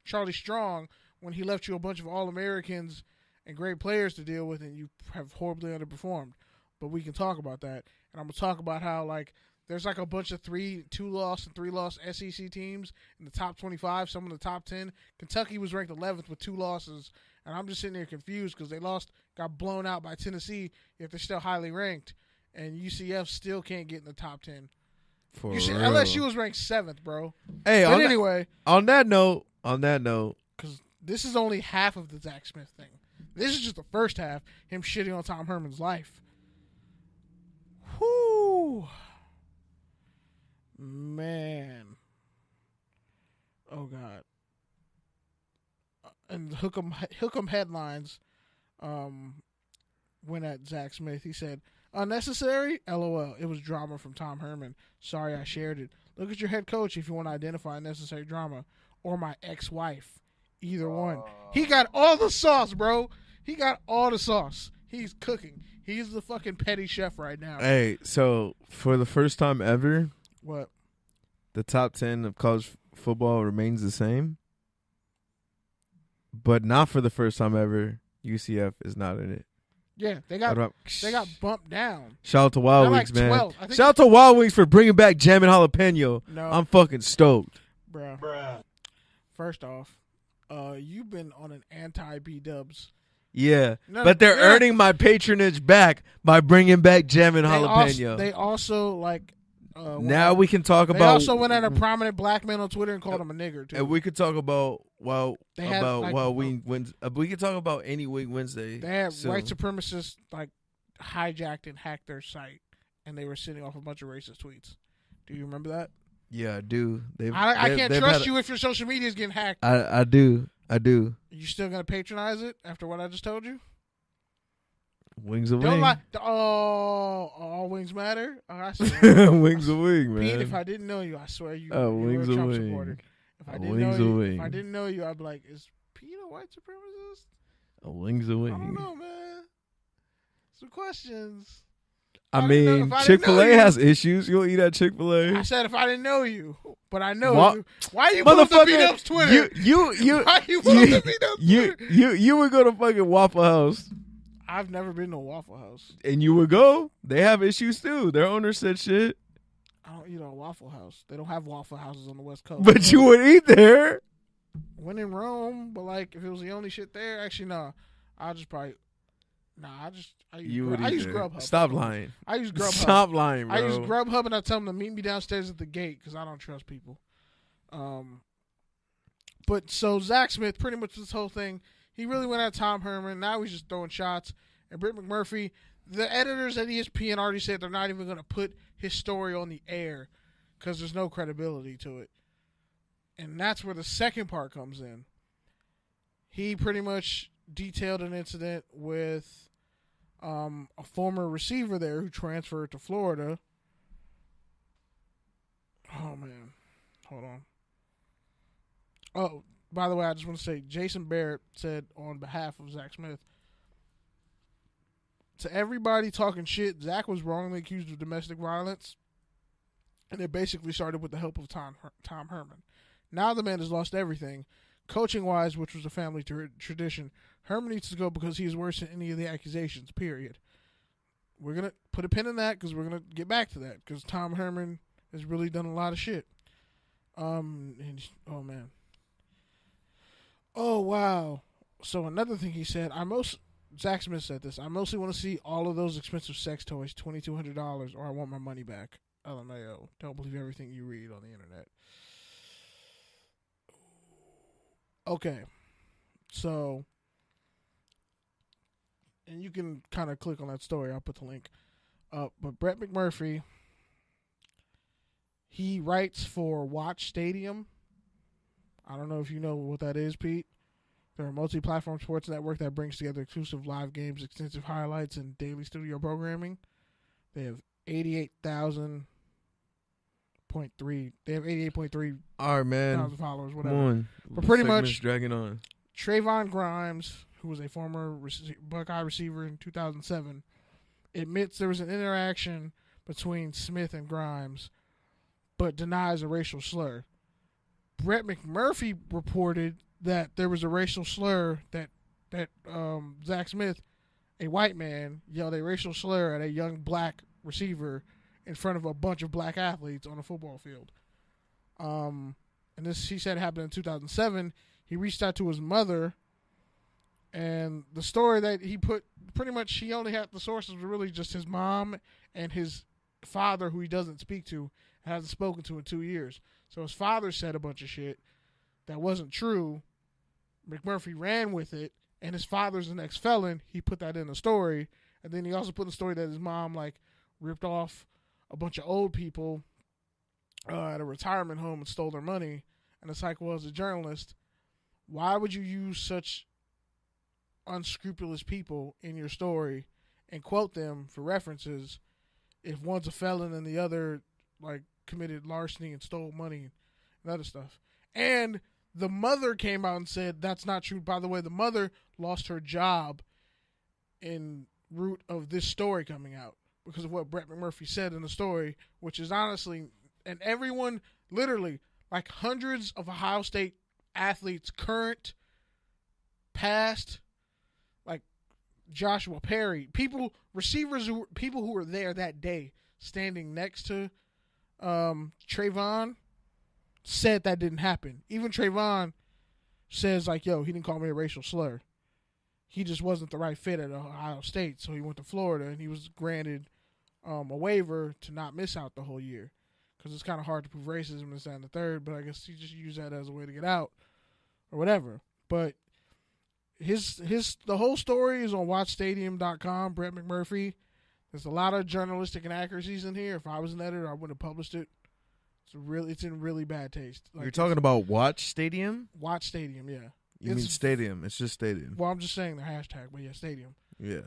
Charlie Strong when he left you a bunch of All-Americans and great players to deal with, and you have horribly underperformed. But we can talk about that. And I'm going to talk about how, like, there's like a bunch of 2-loss and 3-loss SEC teams in the top 25, some in the top 10. Kentucky was ranked 11th with 2 losses, and I'm just sitting there confused because they got blown out by Tennessee, yet they're still highly ranked, and UCF still can't get in the top 10. LSU was ranked 7th, bro. Hey, but anyway. On that note, because this is only half of the Zach Smith thing. This is just the first half, him shitting on Tom Herman's life. Whoo. Man. Oh, God. And Hook'em headlines went at Zach Smith. He said, unnecessary? LOL. It was drama from Tom Herman. Sorry I shared it. Look at your head coach if you want to identify unnecessary drama. Or my ex-wife. Either one. He got all the sauce, bro. He got all the sauce. He's cooking. He's the fucking petty chef right now. Hey, so for the first time ever... What? The top 10 of college football remains the same. But not for the first time ever, UCF is not in it. Yeah, they got bumped down. Shout out to Wild Wings, like man. Shout out to Wild Wings for bringing back Jammin' Jalapeno. No. I'm fucking stoked. Bruh. First off, you've been on an anti-B-dubs. Yeah, but they're earning my patronage back by bringing back Jammin' Jalapeno. They also, like... now we can talk about... They also went at a prominent black man on Twitter and called him a nigger, too. And we could talk about, we could talk about any Wing Wednesday. They had white supremacists, like, hijacked and hacked their site, and they were sending off a bunch of racist tweets. Do you remember that? Yeah, I do. I can't trust you if your social media is getting hacked. I do. You still going to patronize it after what I just told you? Wings a Don't wing. lie. All wings matter. I swear. Wings a wing, man. Pete, if I didn't know you, I swear you were a Trump supporter. If I didn't know you, I'd be like, is Pete a white supremacist? A wing's a wing. I don't know, man. Some questions. I mean, Chick-fil-A has issues. You'll eat at Chick-fil-A. I said if I didn't know you, but I know you. Why you pulling up the B-Dubs Twitter? Why you pulling up the B-Dubs Twitter? You would go to fucking Waffle House. I've never been to a Waffle House. And you would go? They have issues too. Their owner said shit. I don't eat at a Waffle House. They don't have Waffle Houses on the West Coast. But you would eat there. When in Rome, but like if it was the only shit there, actually no. I use Grubhub. Stop lying. I use Grubhub. Stop lying, bro. I use Grubhub and I tell them to meet me downstairs at the gate because I don't trust people. But so Zach Smith, pretty much this whole thing, he really went at Tom Herman. Now he's just throwing shots. And Britt McMurphy, the editors at ESPN already said they're not even going to put his story on the air because there's no credibility to it. And that's where the second part comes in. He pretty much detailed an incident with a former receiver there who transferred to Florida. Oh, man. Hold on. Oh, by the way, I just want to say Jason Barrett said on behalf of Zach Smith, to everybody talking shit, Zach was wrongly accused of domestic violence, and it basically started with the help of Tom Herman. Now the man has lost everything. Coaching-wise, which was a family tradition, Herman needs to go because he is worse than any of the accusations, period. We're going to put a pin in that because we're going to get back to that because Tom Herman has really done a lot of shit. Oh, man. Oh, wow. So another thing he said, Zach Smith said this, I mostly want to see all of those expensive sex toys, $2,200, or I want my money back. LMAO. Don't believe everything you read on the internet. Okay. So, and you can kind of click on that story. I'll put the link up. But Brett McMurphy, he writes for Watch Stadium. I don't know if you know what that is, Pete. They're a multi-platform sports network that brings together exclusive live games, extensive highlights, and daily studio programming. They have 88,000.3. They have 88.3 All right, man. thousand followers, whatever. Come on. But pretty Segment's much, dragging on. Trayvon Grimes, who was a former Buckeye receiver in 2007, admits there was an interaction between Smith and Grimes, but denies a racial slur. Brett McMurphy reported that there was a racial slur that Zach Smith, a white man, yelled a racial slur at a young black receiver in front of a bunch of black athletes on a football field. And this, he said, happened in 2007. He reached out to his mother, and the story that he put, pretty much he only had, the sources were really just his mom and his father, who he doesn't speak to, hasn't spoken to in 2 years. So his father said a bunch of shit that wasn't true. McMurphy ran with it, and his father's an ex-felon. He put that in the story, and then he also put in the story that his mom ripped off a bunch of old people at a retirement home and stole their money. And it's like, well, as a journalist, why would you use such unscrupulous people in your story and quote them for references if one's a felon and the other committed larceny and stole money and other stuff? And the mother came out and said that's not true. By the way, the mother lost her job in root of this story coming out because of what Brett McMurphy said in the story, which is honestly, and everyone, literally, hundreds of Ohio State athletes, current, past, Joshua Perry, receivers, people who were there that day standing next to Trayvon, said that didn't happen. Even Trayvon says, yo, he didn't call me a racial slur. He just wasn't the right fit at Ohio State, so he went to Florida, and he was granted a waiver to not miss out the whole year. Because it's kind of hard to prove racism this, that, and the third, but I guess he just used that as a way to get out or whatever. But the whole story is on watchstadium.com, Brett McMurphy. There's a lot of journalistic inaccuracies in here. If I was an editor, I wouldn't have published it. It's in really bad taste. You're talking about Watch Stadium? Watch Stadium, yeah. You mean Stadium. It's just Stadium. Well, I'm just saying the hashtag, but yeah, Stadium. Yeah.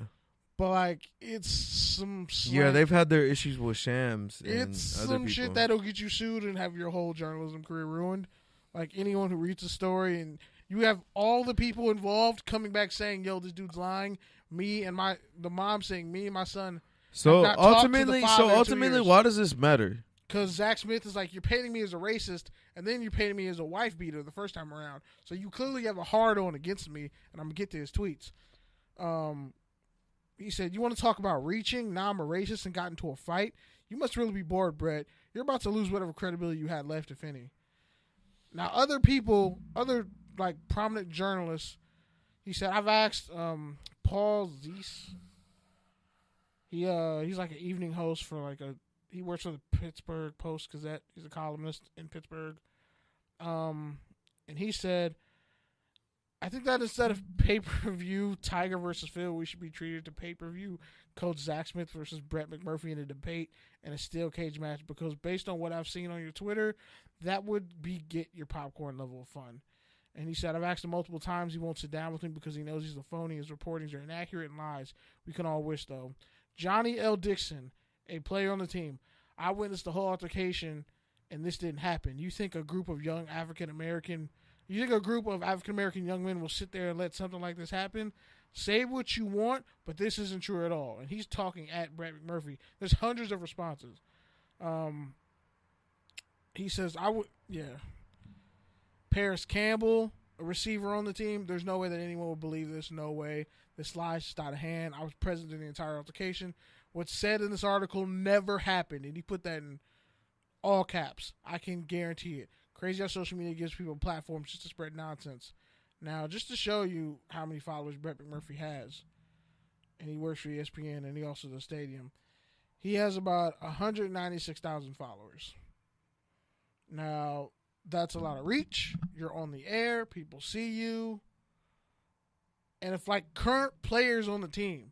But, it's some Yeah, they've had their issues with Shams and it's other some people. shit that'll get you sued and have your whole journalism career ruined. Anyone who reads the story, and you have all the people involved coming back saying, yo, this dude's lying. The mom saying, me and my son. So ultimately, why does this matter? Because Zach Smith is you're painting me as a racist, and then you're painting me as a wife beater the first time around. So you clearly have a hard-on against me, and I'm going to get to his tweets. He said, you want to talk about reaching? Now I'm a racist and got into a fight? You must really be bored, Brett. You're about to lose whatever credibility you had left, if any. Now, other people, prominent journalists, he said, I've asked Paul Zeiss. He's an evening host for he works for the Pittsburgh Post-Gazette. He's a columnist in Pittsburgh. And he said, I think that instead of pay-per-view Tiger versus Phil, we should be treated to pay-per-view Coach Zach Smith versus Brett McMurphy in a debate and a steel cage match, because based on what I've seen on your Twitter, that would be get your popcorn level of fun. And he said, I've asked him multiple times he won't sit down with me because he knows he's a phony. His reportings are inaccurate and lies. We can all wish, though. Johnny L. Dixon, a player on the team. I witnessed the whole altercation, and this didn't happen. You think a group of African American young men will sit there and let something like this happen? Say what you want, but this isn't true at all. And he's talking at Brett McMurphy. There's hundreds of responses. He says, Paris Campbell, a receiver on the team. There's no way that anyone would believe this. No way. This lie's just out of hand. I was present in the entire altercation. What's said in this article never happened. And he put that in all caps. I can guarantee it. Crazy how social media gives people platforms just to spread nonsense. Now, just to show you how many followers Brett McMurphy has, and he works for ESPN and he also does Stadium, he has about 196,000 followers. Now, that's a lot of reach. You're on the air. People see you. And if, like, current players on the team,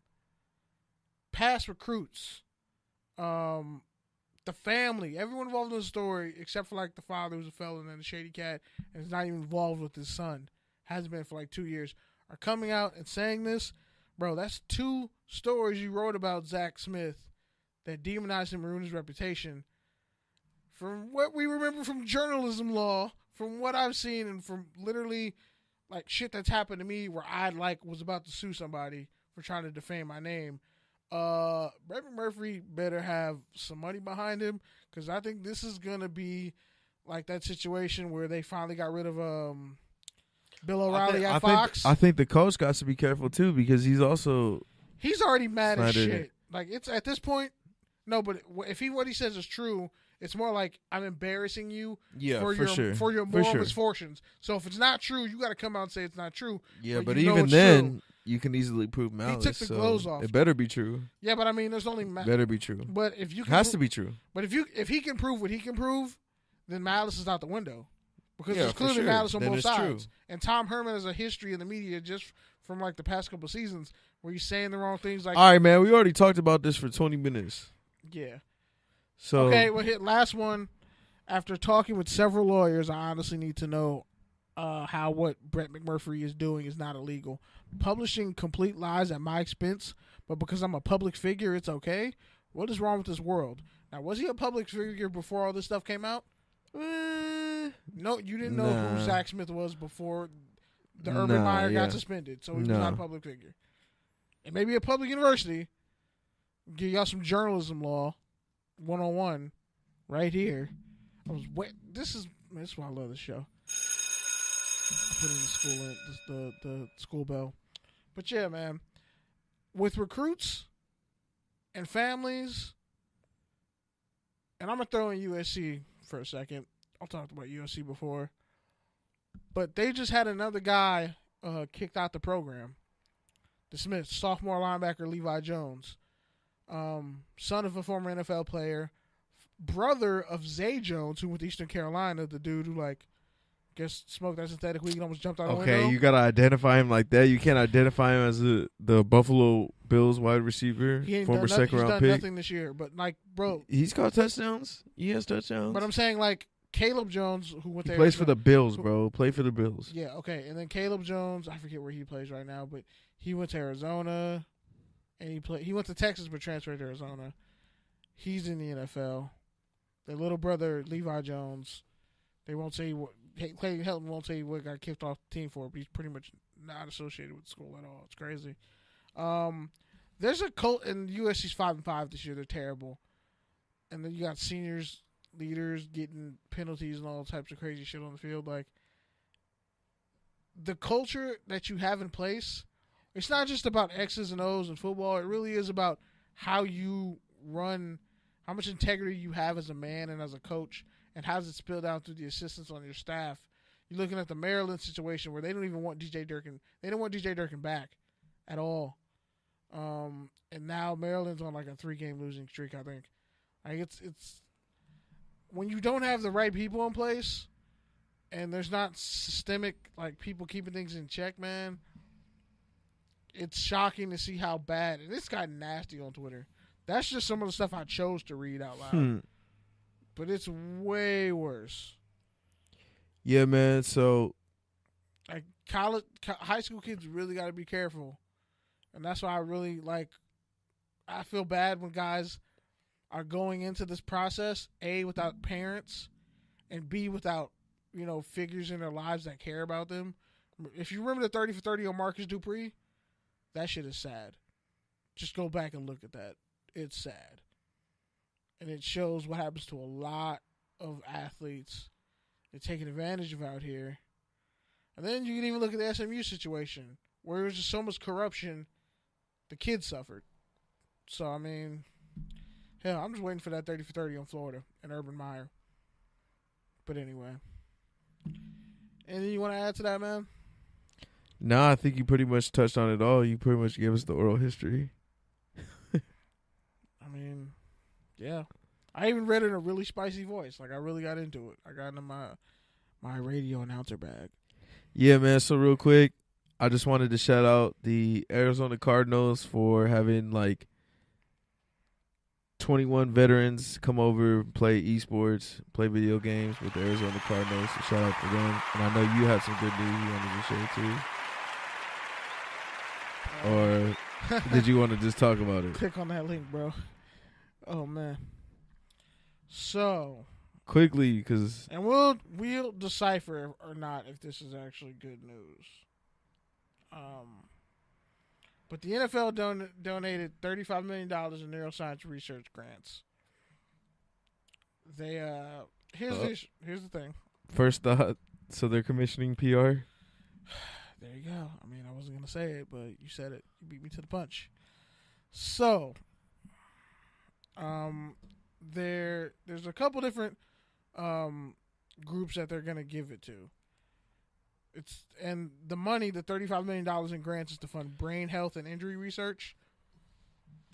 past recruits, the family, everyone involved in the story, except for, like, the father who's a felon and the shady cat and is not even involved with his son, hasn't been for, like, 2 years, are coming out and saying this, bro, that's 2 stories you wrote about Zach Smith that demonized him and ruined his reputation. From what we remember from journalism law, from what I've seen, and from literally like shit that's happened to me where I was about to sue somebody for trying to defame my name, Brett McMurphy better have some money behind him, because I think this is gonna be like that situation where they finally got rid of Bill O'Reilly at Fox. I think the coach got to be careful too, because he's already mad as shit. Like, it's at this point. No, but if what he says is true, it's more like, I'm embarrassing you for your moral misfortunes. So if it's not true, you got to come out and say it's not true. Yeah, but even then, true. You can easily prove malice. He took the gloves off. It better be true. Yeah, but I mean, there's only better be true. But if you can has to be true. But if he can prove what he can prove, then malice is out the window, because there's clearly malice on both sides. True. And Tom Herman has a history in the media just from like the past couple of seasons where he's saying the wrong things. Like, all right, man, we already talked about this for 20 minutes. Yeah. So okay, well, last one. After talking with several lawyers, I honestly need to know how what Brett McMurphy is doing is not illegal. Publishing complete lies at my expense, but because I'm a public figure, it's okay. What is wrong with this world? Now, was he a public figure before all this stuff came out? No, you didn't know who Zach Smith was before the Urban Meyer got suspended, so he was not a public figure. And maybe a public university. Give y'all some journalism law 101 right here. This is why I love this show. I put in the school bell. But yeah, man, with recruits and families, and I'm gonna throw in USC for a second. I'll talk about USC before, but they just had another guy kicked out the program, dismissed. Sophomore linebacker Levi Jones, son of a former NFL player, brother of Zay Jones, who went to Eastern Carolina, the dude who smoked that synthetic weed and almost jumped out the window. Okay, you gotta identify him like that. You can't identify him as the Buffalo Bills wide receiver, former second round pick. He's done nothing this year, but bro, he's got touchdowns. He has touchdowns. But I'm saying Caleb Jones, who went there, plays for the Bills, bro. Play for the Bills. Yeah, okay. And then Caleb Jones, I forget where he plays right now, but he went to Arizona, and he went to Texas but transferred to Arizona. He's in the NFL. Their little brother, Levi Jones, they won't say what. Clay Helton won't tell you what got kicked off the team for, but he's pretty much not associated with the school at all. It's crazy. There's a cult, and USC's 5-5 this year. They're terrible. And then you got seniors, leaders getting penalties and all types of crazy shit on the field. Like, the culture that you have in place, it's not just about X's and O's in football. It really is about how you run, how much integrity you have as a man and as a coach, and how does it spill down through the assistants on your staff. You're looking at the Maryland situation where they don't even want DJ Durkin. They don't want DJ Durkin back at all. And now Maryland's on like a 3-game losing streak, I think. Like, it's when you don't have the right people in place and there's not systemic like people keeping things in check, man, it's shocking to see how bad. And this got nasty on Twitter. That's just some of the stuff I chose to read out loud. But it's way worse. Yeah, man. So, like high school kids really got to be careful, and that's why I really like. I feel bad when guys are going into this process, A, without parents, and B, without figures in their lives that care about them. If you remember the 30 for 30 on Marcus Dupree, that shit is sad. Just go back and look at that. It's sad. And it shows what happens to a lot of athletes they're taking advantage of out here. And then you can even look at the SMU situation, where there was just so much corruption, the kids suffered. So, I mean, hell, I'm just waiting for that 30 for 30 on Florida and Urban Meyer. But anyway. Anything you want to add to that, man? Nah, I think you pretty much touched on it all. You pretty much gave us the oral history. I mean, yeah. I even read it in a really spicy voice. Like, I really got into it. I got into my radio announcer bag. Yeah, man. So real quick, I just wanted to shout out the Arizona Cardinals for having 21 veterans come over, play esports, play video games with the Arizona Cardinals. So shout out to them. And I know you had some good news you wanted to share too. Or did you want to just talk about it? Click on that link, bro. Oh, man. So. Quickly, because. And we'll decipher or not if this is actually good news. But the NFL donated $35 million in neuroscience research grants. They here's the thing. First thought, so they're commissioning PR? There you go. I mean, I wasn't gonna say it, but you said it. You beat me to the punch. So, there's a couple different groups that they're gonna give it to. And the money, the $35 million in grants, is to fund brain health and injury research.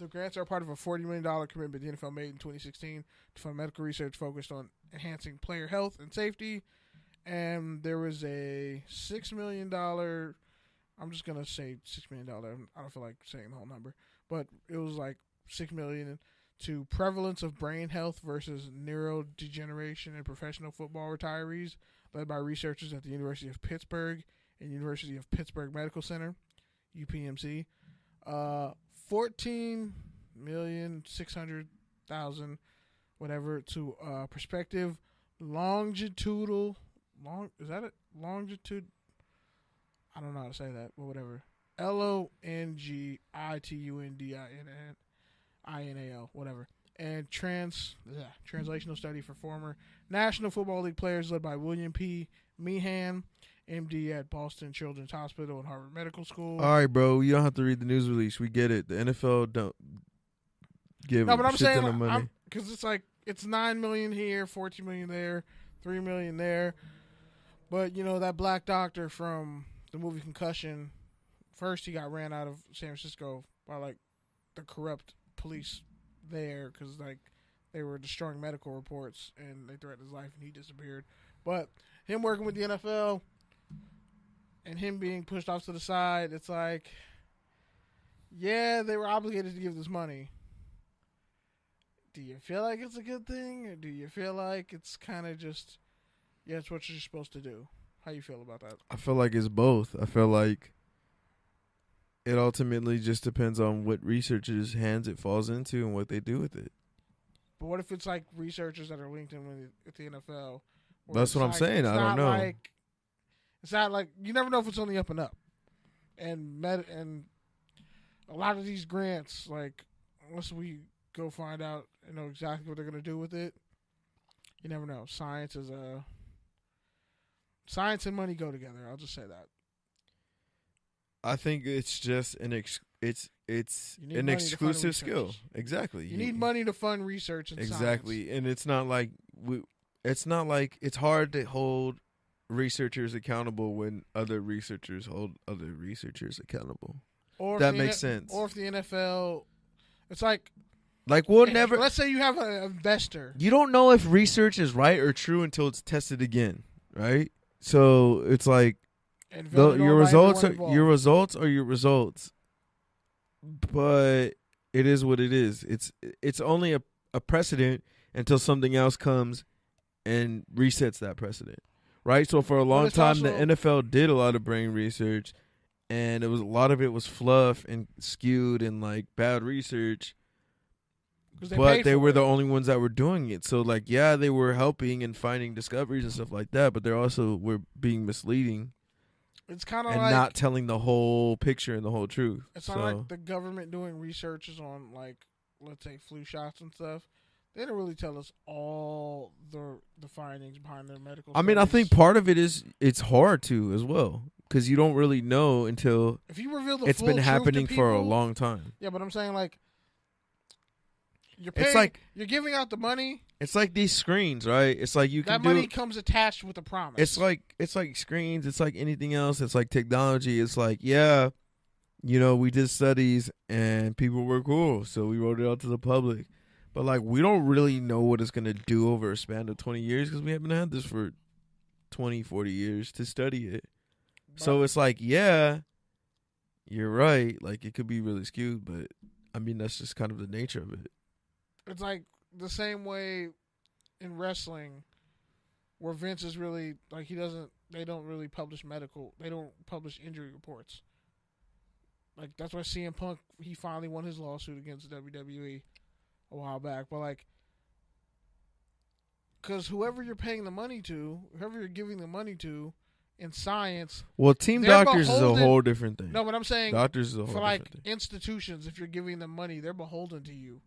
The grants are part of a $40 million commitment the NFL made in 2016 to fund medical research focused on enhancing player health and safety. And there was a $6 million, I'm just going to say $6 million. I don't feel like saying the whole number. But it was like $6 million to prevalence of brain health versus neurodegeneration in professional football retirees, led by researchers at the University of Pittsburgh and University of Pittsburgh Medical Center, UPMC. $14,600,000, whatever, to prospective longitudinal. Is that it? Longitude? I don't know how to say that, but whatever. LONGITUNDINAL, whatever. And translational study for former National Football League players led by William P. Meehan, MD at Boston Children's Hospital and Harvard Medical School. All right, bro. You don't have to read the news release. We get it. The NFL don't give no, but I'm shit saying ton of money. Because it's like it's $9 million here, $14 million there, $3 million there. But that black doctor from the movie Concussion, first he got ran out of San Francisco by the corrupt police there because they were destroying medical reports and they threatened his life and he disappeared. But him working with the NFL and him being pushed off to the side, it's like, yeah, they were obligated to give this money. Do you feel like it's a good thing, or do you feel like it's kind of just, yeah, it's what you're supposed to do? How you feel about that? I feel like it's both. I feel like it ultimately just depends on what researchers' hands it falls into and what they do with it. But what if it's like researchers that are linked in with the NFL? That's what I'm saying. I don't know. It's not like you never know if it's on the up and up. And a lot of these grants, once we go find out and know exactly what they're going to do with it, you never know. Science and money go together. I'll just say that. I think it's just an exclusive skill. Exactly. You need money to fund research and exactly. science. And it's not like it's hard to hold researchers accountable when other researchers hold other researchers accountable. Or that makes sense. Or if the NFL, it's like we'll never. Let's say you have an investor. You don't know if research is right or true until it's tested again, right? So it's like And voted your on by results everyone are involved. your results, but it is what it is. It's only a precedent until something else comes and resets that precedent, right? So for a But long it's time, the also NFL did a lot of brain research, and it was a lot of it was fluff and skewed and like bad research. because they But paid they for were the it. only ones that were doing it. So like, yeah, they were helping and finding discoveries and stuff like that. But they also were being misleading It's kind of and like not telling the whole picture and the whole truth. it's not like So the government doing researches on like let's say flu shots and stuff. They didn't really tell us all the findings behind their medical I mean, I think studies. part of it is it's hard to as well because you don't really know until If you reveal the it's full been truth to happening for a people, long time. yeah, but I'm saying like It's like you're giving out the money. it's like these screens, right? It's like you can That do. money comes attached with a promise. It's like screens. It's like anything else. It's like technology. It's like yeah, you know, we did studies and people were cool, so we wrote it out to the public. But like, we don't really know what it's gonna do over a span of 20 years because we haven't had this for 20, 40 years to study it. But So it's like, yeah, you're right. Like, it could be really skewed, but I mean, that's just kind of the nature of it. it's like the same way in wrestling, where Vince is really like he doesn't. They don't really publish medical. They don't publish injury reports. Like that's why CM Punk he finally won his lawsuit against WWE a while back. But like, because whoever you're paying the money to, whoever you're giving the money to, in science, Well, team they're doctors is a beholden- whole different thing. no, but I'm saying Doctors is a for whole like different thing. institutions, if you're giving them money, they're beholden to you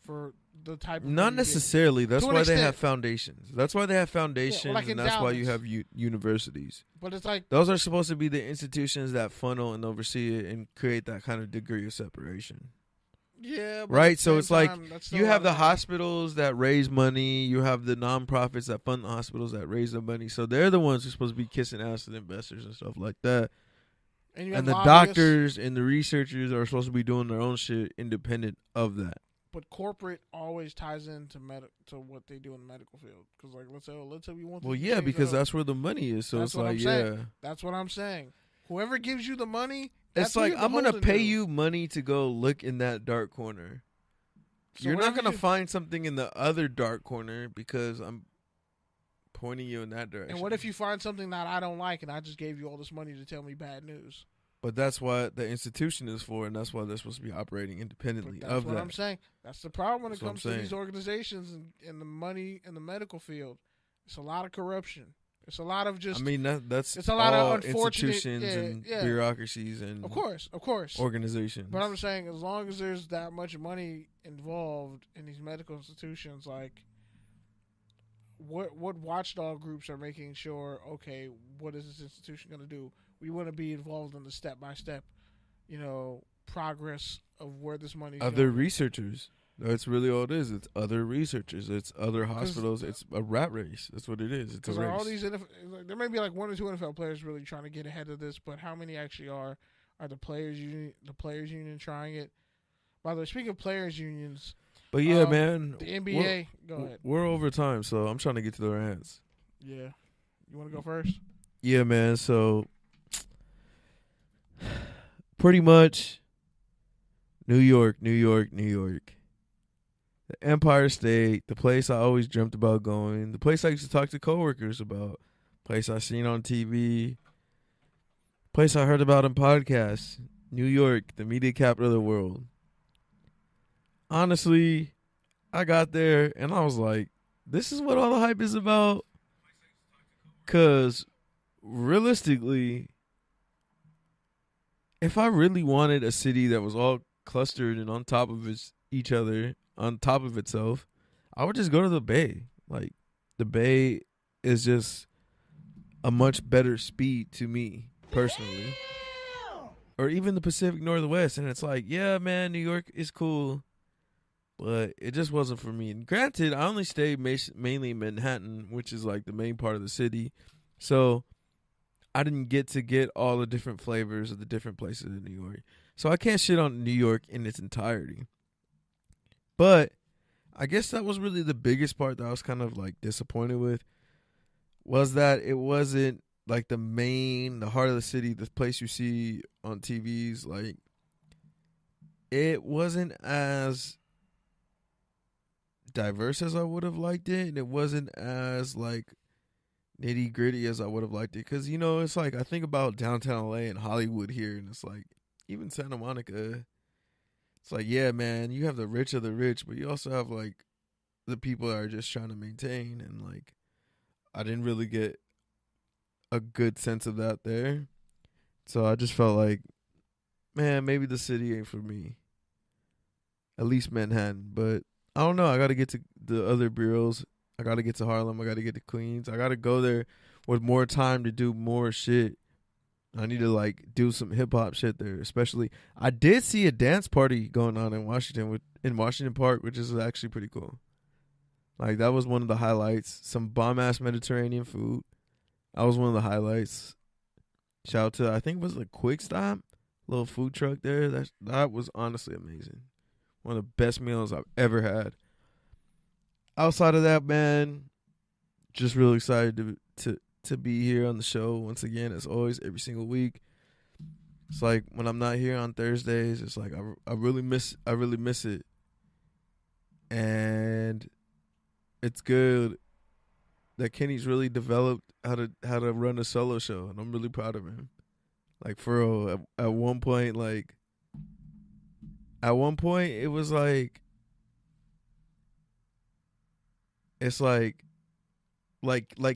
for the type of Not money you give. necessarily. That's To an why they extent. have foundations. That's why they have foundations, like and that's why you endowments. have universities. But it's like Those are supposed to be the institutions that funnel and oversee it and create that kind of degree of separation. yeah, but Right? at the So same it's like time, that's still you a have lot the of money. hospitals that raise money, you have the nonprofits that fund the hospitals that raise the money. So they're the ones who're supposed to be kissing ass to the investors and stuff like that. And, you have And the lobbyists, doctors and the researchers are supposed to be doing their own shit independent of that. but corporate always ties into to what they do in the medical field. Because like let's say we want. Well, this to yeah, change because the health. that's where the money is. So That's it's what I'm like, saying. yeah. That's what I'm saying. Whoever gives you the money, that's It's who like, you're I'm going to beholden pay to. you money to go look in that dark corner. So You're not whatever going to you- find something in the other dark corner because I'm pointing you in that direction. And what if you find something that I don't like, and I just gave you all this money to tell me bad news? But that's what the institution is for, and that's why they're supposed to be operating But independently that's of what that. I'm saying. That's the problem when it That's what I'm comes to these saying. organizations and the money in the medical field. It's a lot of corruption. It's a lot of just. I mean, that's it's a lot of all unfortunate- institutions yeah, and yeah. bureaucracies and of course. organizations. But I'm saying, as long as there's that much money involved in these medical institutions, like what watchdog groups are making sure? Okay, what is this institution going to do? We want to be involved in the step by step, progress of where this money. Other researchers. That's really all it is. It's other researchers. It's other hospitals. It's a rat race. That's what it is. It's a Because race. all these there may be like one or two NFL players really trying to get ahead of this, but how many actually are the players union trying it? By the way, speaking of players unions, But yeah, man. the NBA. Go ahead. We're over time, so I'm trying to get to the rants. Yeah, you want to go first? Yeah, man. So pretty much New York. The Empire State, the place I always dreamt about going, the place I used to talk to coworkers about, place I seen on TV, place I heard about in podcasts. New York, the media capital of the world. Honestly, I got there and I was like, this is what all the hype is about? Because realistically, if I really wanted a city that was all clustered and on top of each other, on top of itself, I would just go to the Bay. Like, the Bay is just a much better speed to me, personally. Or even the Pacific Northwest. And it's like, yeah, man, New York is cool, but it just wasn't for me. And granted, I only stayed mainly in Manhattan, which is like the main part of the city. So I didn't get to get all the different flavors of the different places in New York. So I can't shit on New York in its entirety. But I guess that was really the biggest part that I was kind of like disappointed with, was that it wasn't like the heart of the city, the place you see on TVs, like it wasn't as diverse as I would have liked it, and it wasn't as like nitty gritty as I would have liked it. Cause it's like I think about downtown LA and Hollywood here, and it's like even Santa Monica. It's like, yeah, man, you have the rich of the rich, but you also have like the people that are just trying to maintain, and like I didn't really get a good sense of that there. So I just felt like, man, maybe the city ain't for me. At least Manhattan, but I don't know. I got to get to the other bureaus. I got to get to Harlem. I got to get to Queens. I got to go there with more time to do more shit. I need to like do some hip hop shit there. Especially, I did see a dance party going on in Washington Park, which is actually pretty cool. Like that was one of the highlights. Some bomb ass Mediterranean food. That was one of the highlights. Shout out to, I think it was a Quick Stop, little food truck there. That was honestly amazing. One of the best meals I've ever had. Outside of that, man, just really excited to be here on the show once again, as always, every single week. It's like when I'm not here on Thursdays, it's like I really miss it, and it's good that Kenny's really developed how to run a solo show, and I'm really proud of him. Like for real, at one point, it was like it's like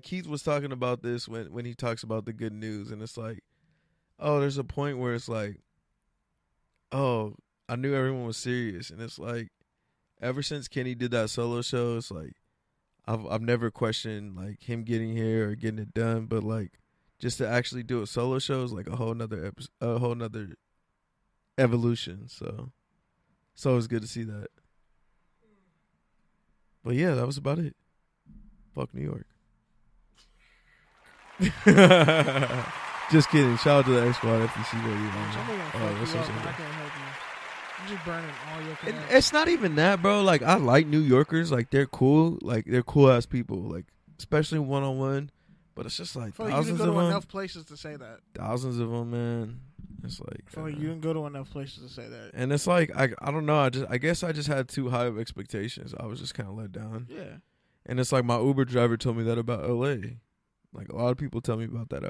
Keith was talking about this when he talks about the good news, and it's like, oh, there's a point where it's like, oh, I knew everyone was serious, and it's like ever since Kenny did that solo show, it's like I've never questioned like him getting here or getting it done, but like just to actually do a solo show is like a whole nother evolution. So it's always good to see that. But yeah, that was about it. Fuck New York. Just kidding. Shout out to the X Squad if you see what you want. Somebody gonna fuck you up, and I can't help you. I'm just burning all your And connections. it's not even that, bro. Like I like New Yorkers. Like they're cool. Like they're cool ass people. Like especially one on one. But it's just like I feel like you didn't thousands go of to them. enough places to say that. Thousands of them, man. It's like I feel like you didn't go to enough places to say that. and it's like I don't know. I guess I just had too high of expectations. I was just kind of let down. Yeah. And it's like my Uber driver told me that about LA. Like a lot of people tell me about that.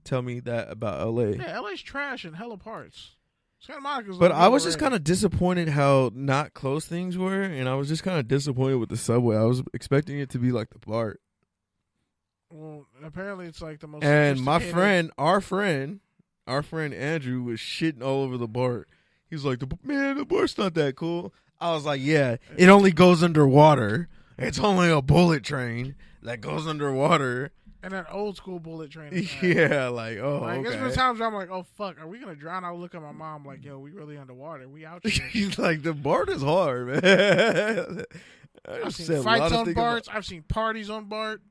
Tell me that about LA. Yeah, LA's trash in hella parts. Santa Monica's But I was overrated. just kind of disappointed how not close things were, and I was just kind of disappointed with the subway. I was expecting it to be like the BART. Well, apparently it's like the most. And my sophisticated- our friend Andrew was shitting all over the BART. He was like, the BART's not that cool. I was like, yeah, it only goes underwater. It's only a bullet train that goes underwater. and that old school bullet train. is bad. Yeah, like, oh, Like, there's been okay. times where I'm like, oh fuck, are we gonna drown? I would look at my mom like, yo, we really underwater. We out here. He's like, the BART is hard, man. I've seen fights on BARTs. I've seen parties on BART.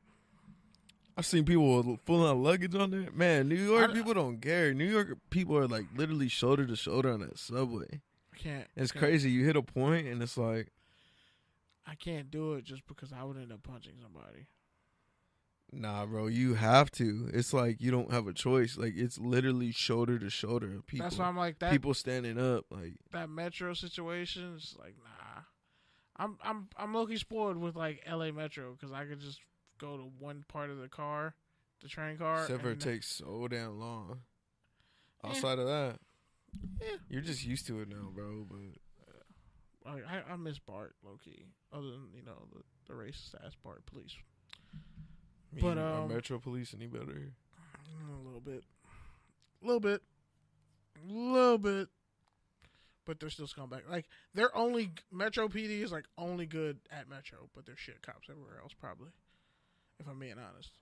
I've seen people with full on luggage on there. Man, New York people don't care. New York people are like literally shoulder to shoulder on that subway. I can't. It's can't- crazy. You hit a point and it's like, I can't do it just because I would end up punching somebody. nah, bro, you have to. It's like you don't have a choice. Like it's literally shoulder to shoulder. People, That's why I'm like that. people standing up. Like That metro situation is like, nah. I'm low-key spoiled with like LA Metro because I could just go to one part of the car, the train car. except for it and takes so damn long. Yeah. Outside of that, Yeah. you're just used to it now, bro. But I miss Bart low key. Other than the racist ass Bart police, But, are Metro Police any better? a little bit, but they're still scumbag. Like they're only Metro PD is like only good at Metro, but they're shit cops everywhere else probably. If I'm being honest.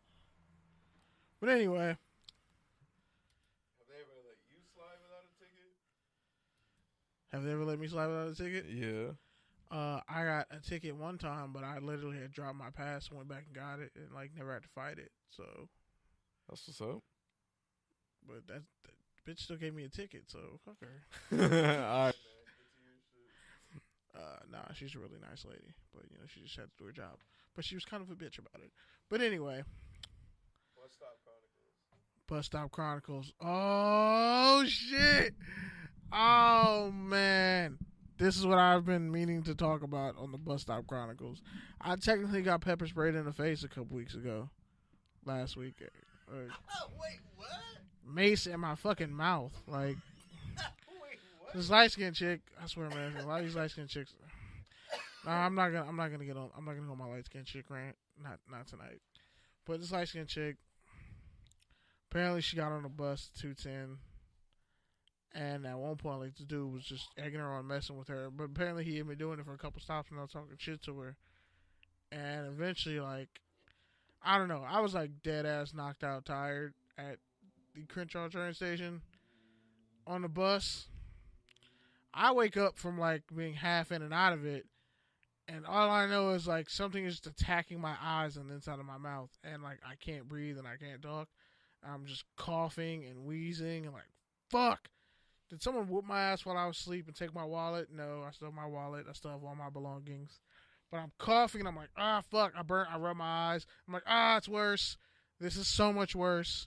But anyway. Have they ever let you slide without a ticket? Have they ever let me slide without a ticket? Yeah. I got a ticket one time, but I literally had dropped my pass, went back and got it, and like never had to fight it. So, That's what's up. but that bitch still gave me a ticket, so fuck her. All right. Nah, she's a really nice lady, but she just had to do her job. But she was kind of a bitch about it. But anyway, What Stop Chronicles? Bus Stop Chronicles. Oh shit! Oh man, this is what I've been meaning to talk about on the Bus Stop Chronicles. I technically got pepper sprayed in the face a couple weeks ago, last week. Wait, what? Mace in my fucking mouth, like Wait, what? this light skinned chick. I swear, man, a lot of these light skinned chicks. Nah, I'm not gonna get on. I'm not gonna go on my light skinned chick rant. Not tonight. But this light skinned chick. Apparently, she got on the bus 210. And at one point, like, the dude was just egging her on, messing with her. But apparently, he had been doing it for a couple stops and I was talking shit to her. And eventually, like, I don't know. I was, like, dead ass knocked out, tired at the Crenshaw train station on the bus. I wake up from, like, being half in and out of it. And all I know is, like, something is just attacking my eyes and the inside of my mouth. And, like, I can't breathe and I can't talk. I'm just coughing and wheezing and, like, fuck. Did someone whoop my ass while I was asleep and take my wallet? No, I still have my wallet. I still have all my belongings. But I'm coughing and I'm like, fuck. I rub my eyes. I'm like, it's worse. This is so much worse.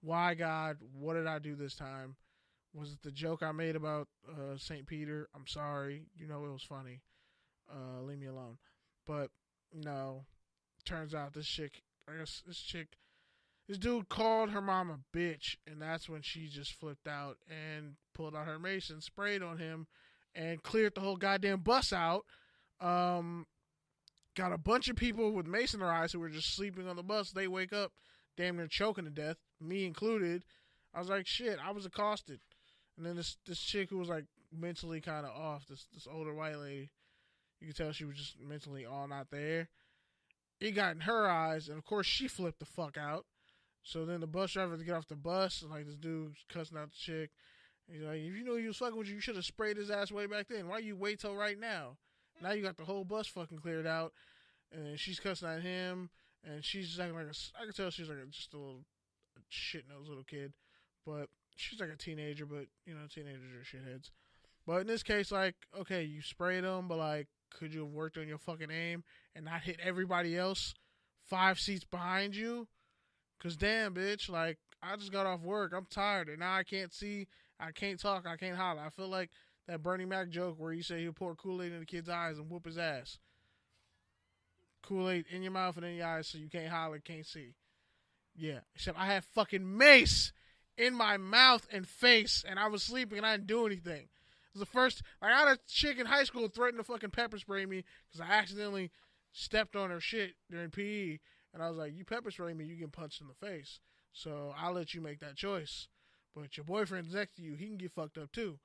Why, God? What did I do this time? Was it the joke I made about St. Peter? I'm sorry. You know it was funny. Leave me alone. But, no. Turns out this dude called her mom a bitch, and that's when she just flipped out and pulled out her mace and sprayed on him and cleared the whole goddamn bus out. Got a bunch of people with mace in their eyes who were just sleeping on the bus. They wake up damn near choking to death, me included. I was like, shit, I was accosted. And then this chick who was like mentally kind of off, this older white lady, you could tell she was just mentally all not there. It got in her eyes, and of course she flipped the fuck out. So then the bus driver had to get off the bus, and like this dude cussing out the chick. He's like, if you know he was fucking with you should've sprayed his ass way back then. Why you wait till right now? Now you got the whole bus fucking cleared out, and she's cussing at him, and she's just acting like I can tell she's like just a little shit-nosed little kid. But she's like a teenager, but, you know, teenagers are shitheads. But in this case, like, okay, you sprayed them, but like, could you have worked on your fucking aim and not hit everybody else 5 seats behind you? Cause damn, bitch, like, I just got off work. I'm tired, and now I can't see, I can't talk, I can't holler. I feel like that Bernie Mac joke where you say he'll pour Kool-Aid in the kid's eyes and whoop his ass. Kool-Aid in your mouth and in your eyes so you can't holler, can't see. Yeah, except I had fucking mace in my mouth and face, and I was sleeping and I didn't do anything. It was the first, like, I had a chick in high school threaten to fucking pepper spray me because I accidentally stepped on her shit during PE. And I was like, you pepper spray me, you get punched in the face. So I'll let you make that choice. But your boyfriend's next to you, he can get fucked up too.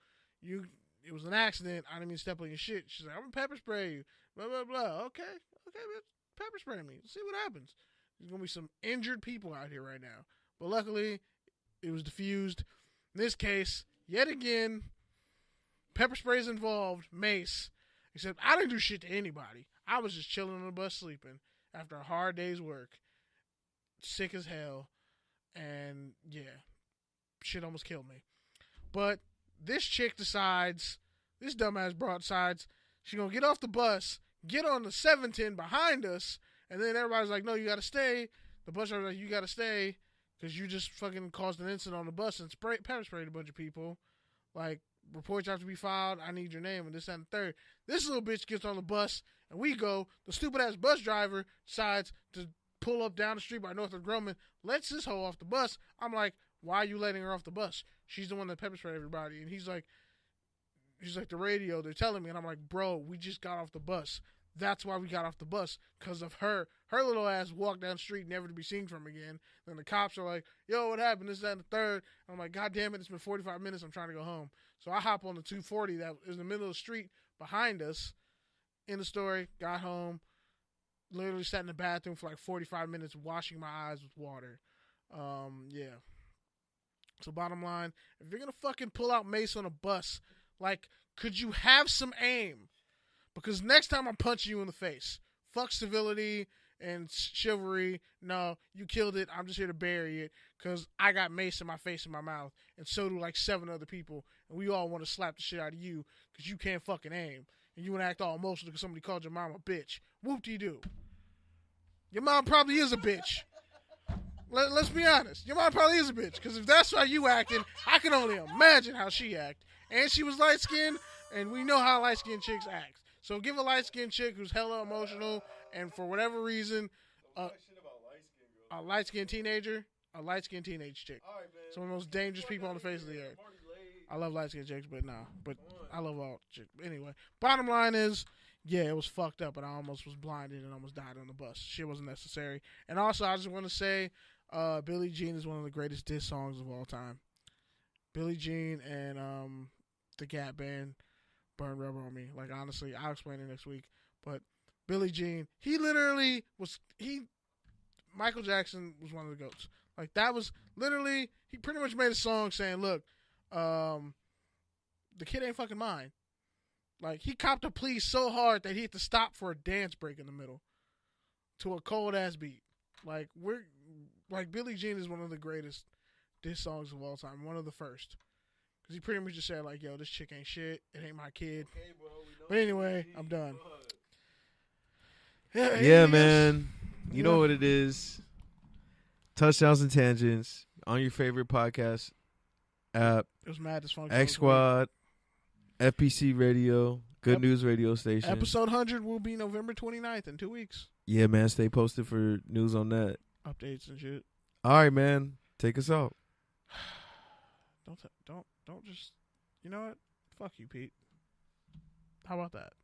It was an accident. I didn't mean to step on your shit. She's like, I'm gonna pepper spray you. Blah, blah, blah. Okay, bitch, pepper spray me. Let's see what happens. There's gonna be some injured people out here right now. But luckily, it was diffused. In this case, yet again, pepper spray's involved, mace. Except I didn't do shit to anybody. I was just chilling on the bus sleeping after a hard day's work, sick as hell, and yeah, shit almost killed me. But this chick decides, this dumbass broad decides, she gonna get off the bus, get on the 710 behind us, and then everybody's like, no, you gotta stay. The bus driver's like, you gotta stay, because you just fucking caused an incident on the bus and pepper sprayed a bunch of people. Like, reports have to be filed, I need your name, and this and the third. This little bitch gets on the bus, and we go. The stupid-ass bus driver decides to pull up down the street by Northrop Grumman, lets this hoe off the bus. I'm like, why are you letting her off the bus? She's the one that pepper sprayed everybody. And he's like, the radio, they're telling me. And I'm like, bro, we just got off the bus. That's why we got off the bus, because of her. Her little ass walked down the street, never to be seen from again. Then the cops are like, yo, what happened? This, that, and the third. And I'm like, God damn it, it's been 45 minutes. I'm trying to go home. So I hop on the 240 that is in the middle of the street behind us. In the story, got home, literally sat in the bathroom for like 45 minutes washing my eyes with water. Yeah. So bottom line, if you're going to fucking pull out mace on a bus, like, could you have some aim? Because next time I'm punching you in the face. Fuck civility and chivalry. No, you killed it. I'm just here to bury it because I got mace in my face and my mouth, and so do like 7 other people, and we all want to slap the shit out of you because you can't fucking aim. And you want to act all emotional because somebody called your mom a bitch. Whoop-de-doo. Your mom probably is a bitch. Let's be honest. Your mom probably is a bitch. Because if that's how you acting, I can only imagine how she act. And she was light skinned, and we know how light skinned chicks act. So give a light skinned chick who's hella emotional, and for whatever reason, a light skinned teenager, a light skinned teenage chick. Some of the most dangerous people on the face of the earth. I love light skinned chicks, but nah. But I love all chicks. Anyway, bottom line is, yeah, it was fucked up, and I almost was blinded and almost died on the bus. Shit wasn't necessary. And also, I just want to say, Billie Jean is one of the greatest diss songs of all time. Billie Jean and the Gap Band, Burn Rubber on Me. Like, honestly, I'll explain it next week. But Billie Jean, Michael Jackson was one of the GOATs. Like, that was literally, he pretty much made a song saying, look, the kid ain't fucking mine. Like, he copped a plea so hard that he had to stop for a dance break in the middle to a cold ass beat. Like, Billie Jean is one of the greatest diss songs of all time. One of the first. Because he pretty much just said, like, yo, this chick ain't shit. It ain't my kid. Okay, bro, but anyway, I'm done. Yeah, man. You know what it is. Touchdowns and Tangents on your favorite podcast app. It was mad dysfunctional. X Squad, FPC Radio, Good News Radio Station. Episode 100 will be November 29th in 2 weeks. Yeah, man. Stay posted for news on that. Updates and shit. All right, man. Take us out. Don't just. You know what? Fuck you, Pete. How about that?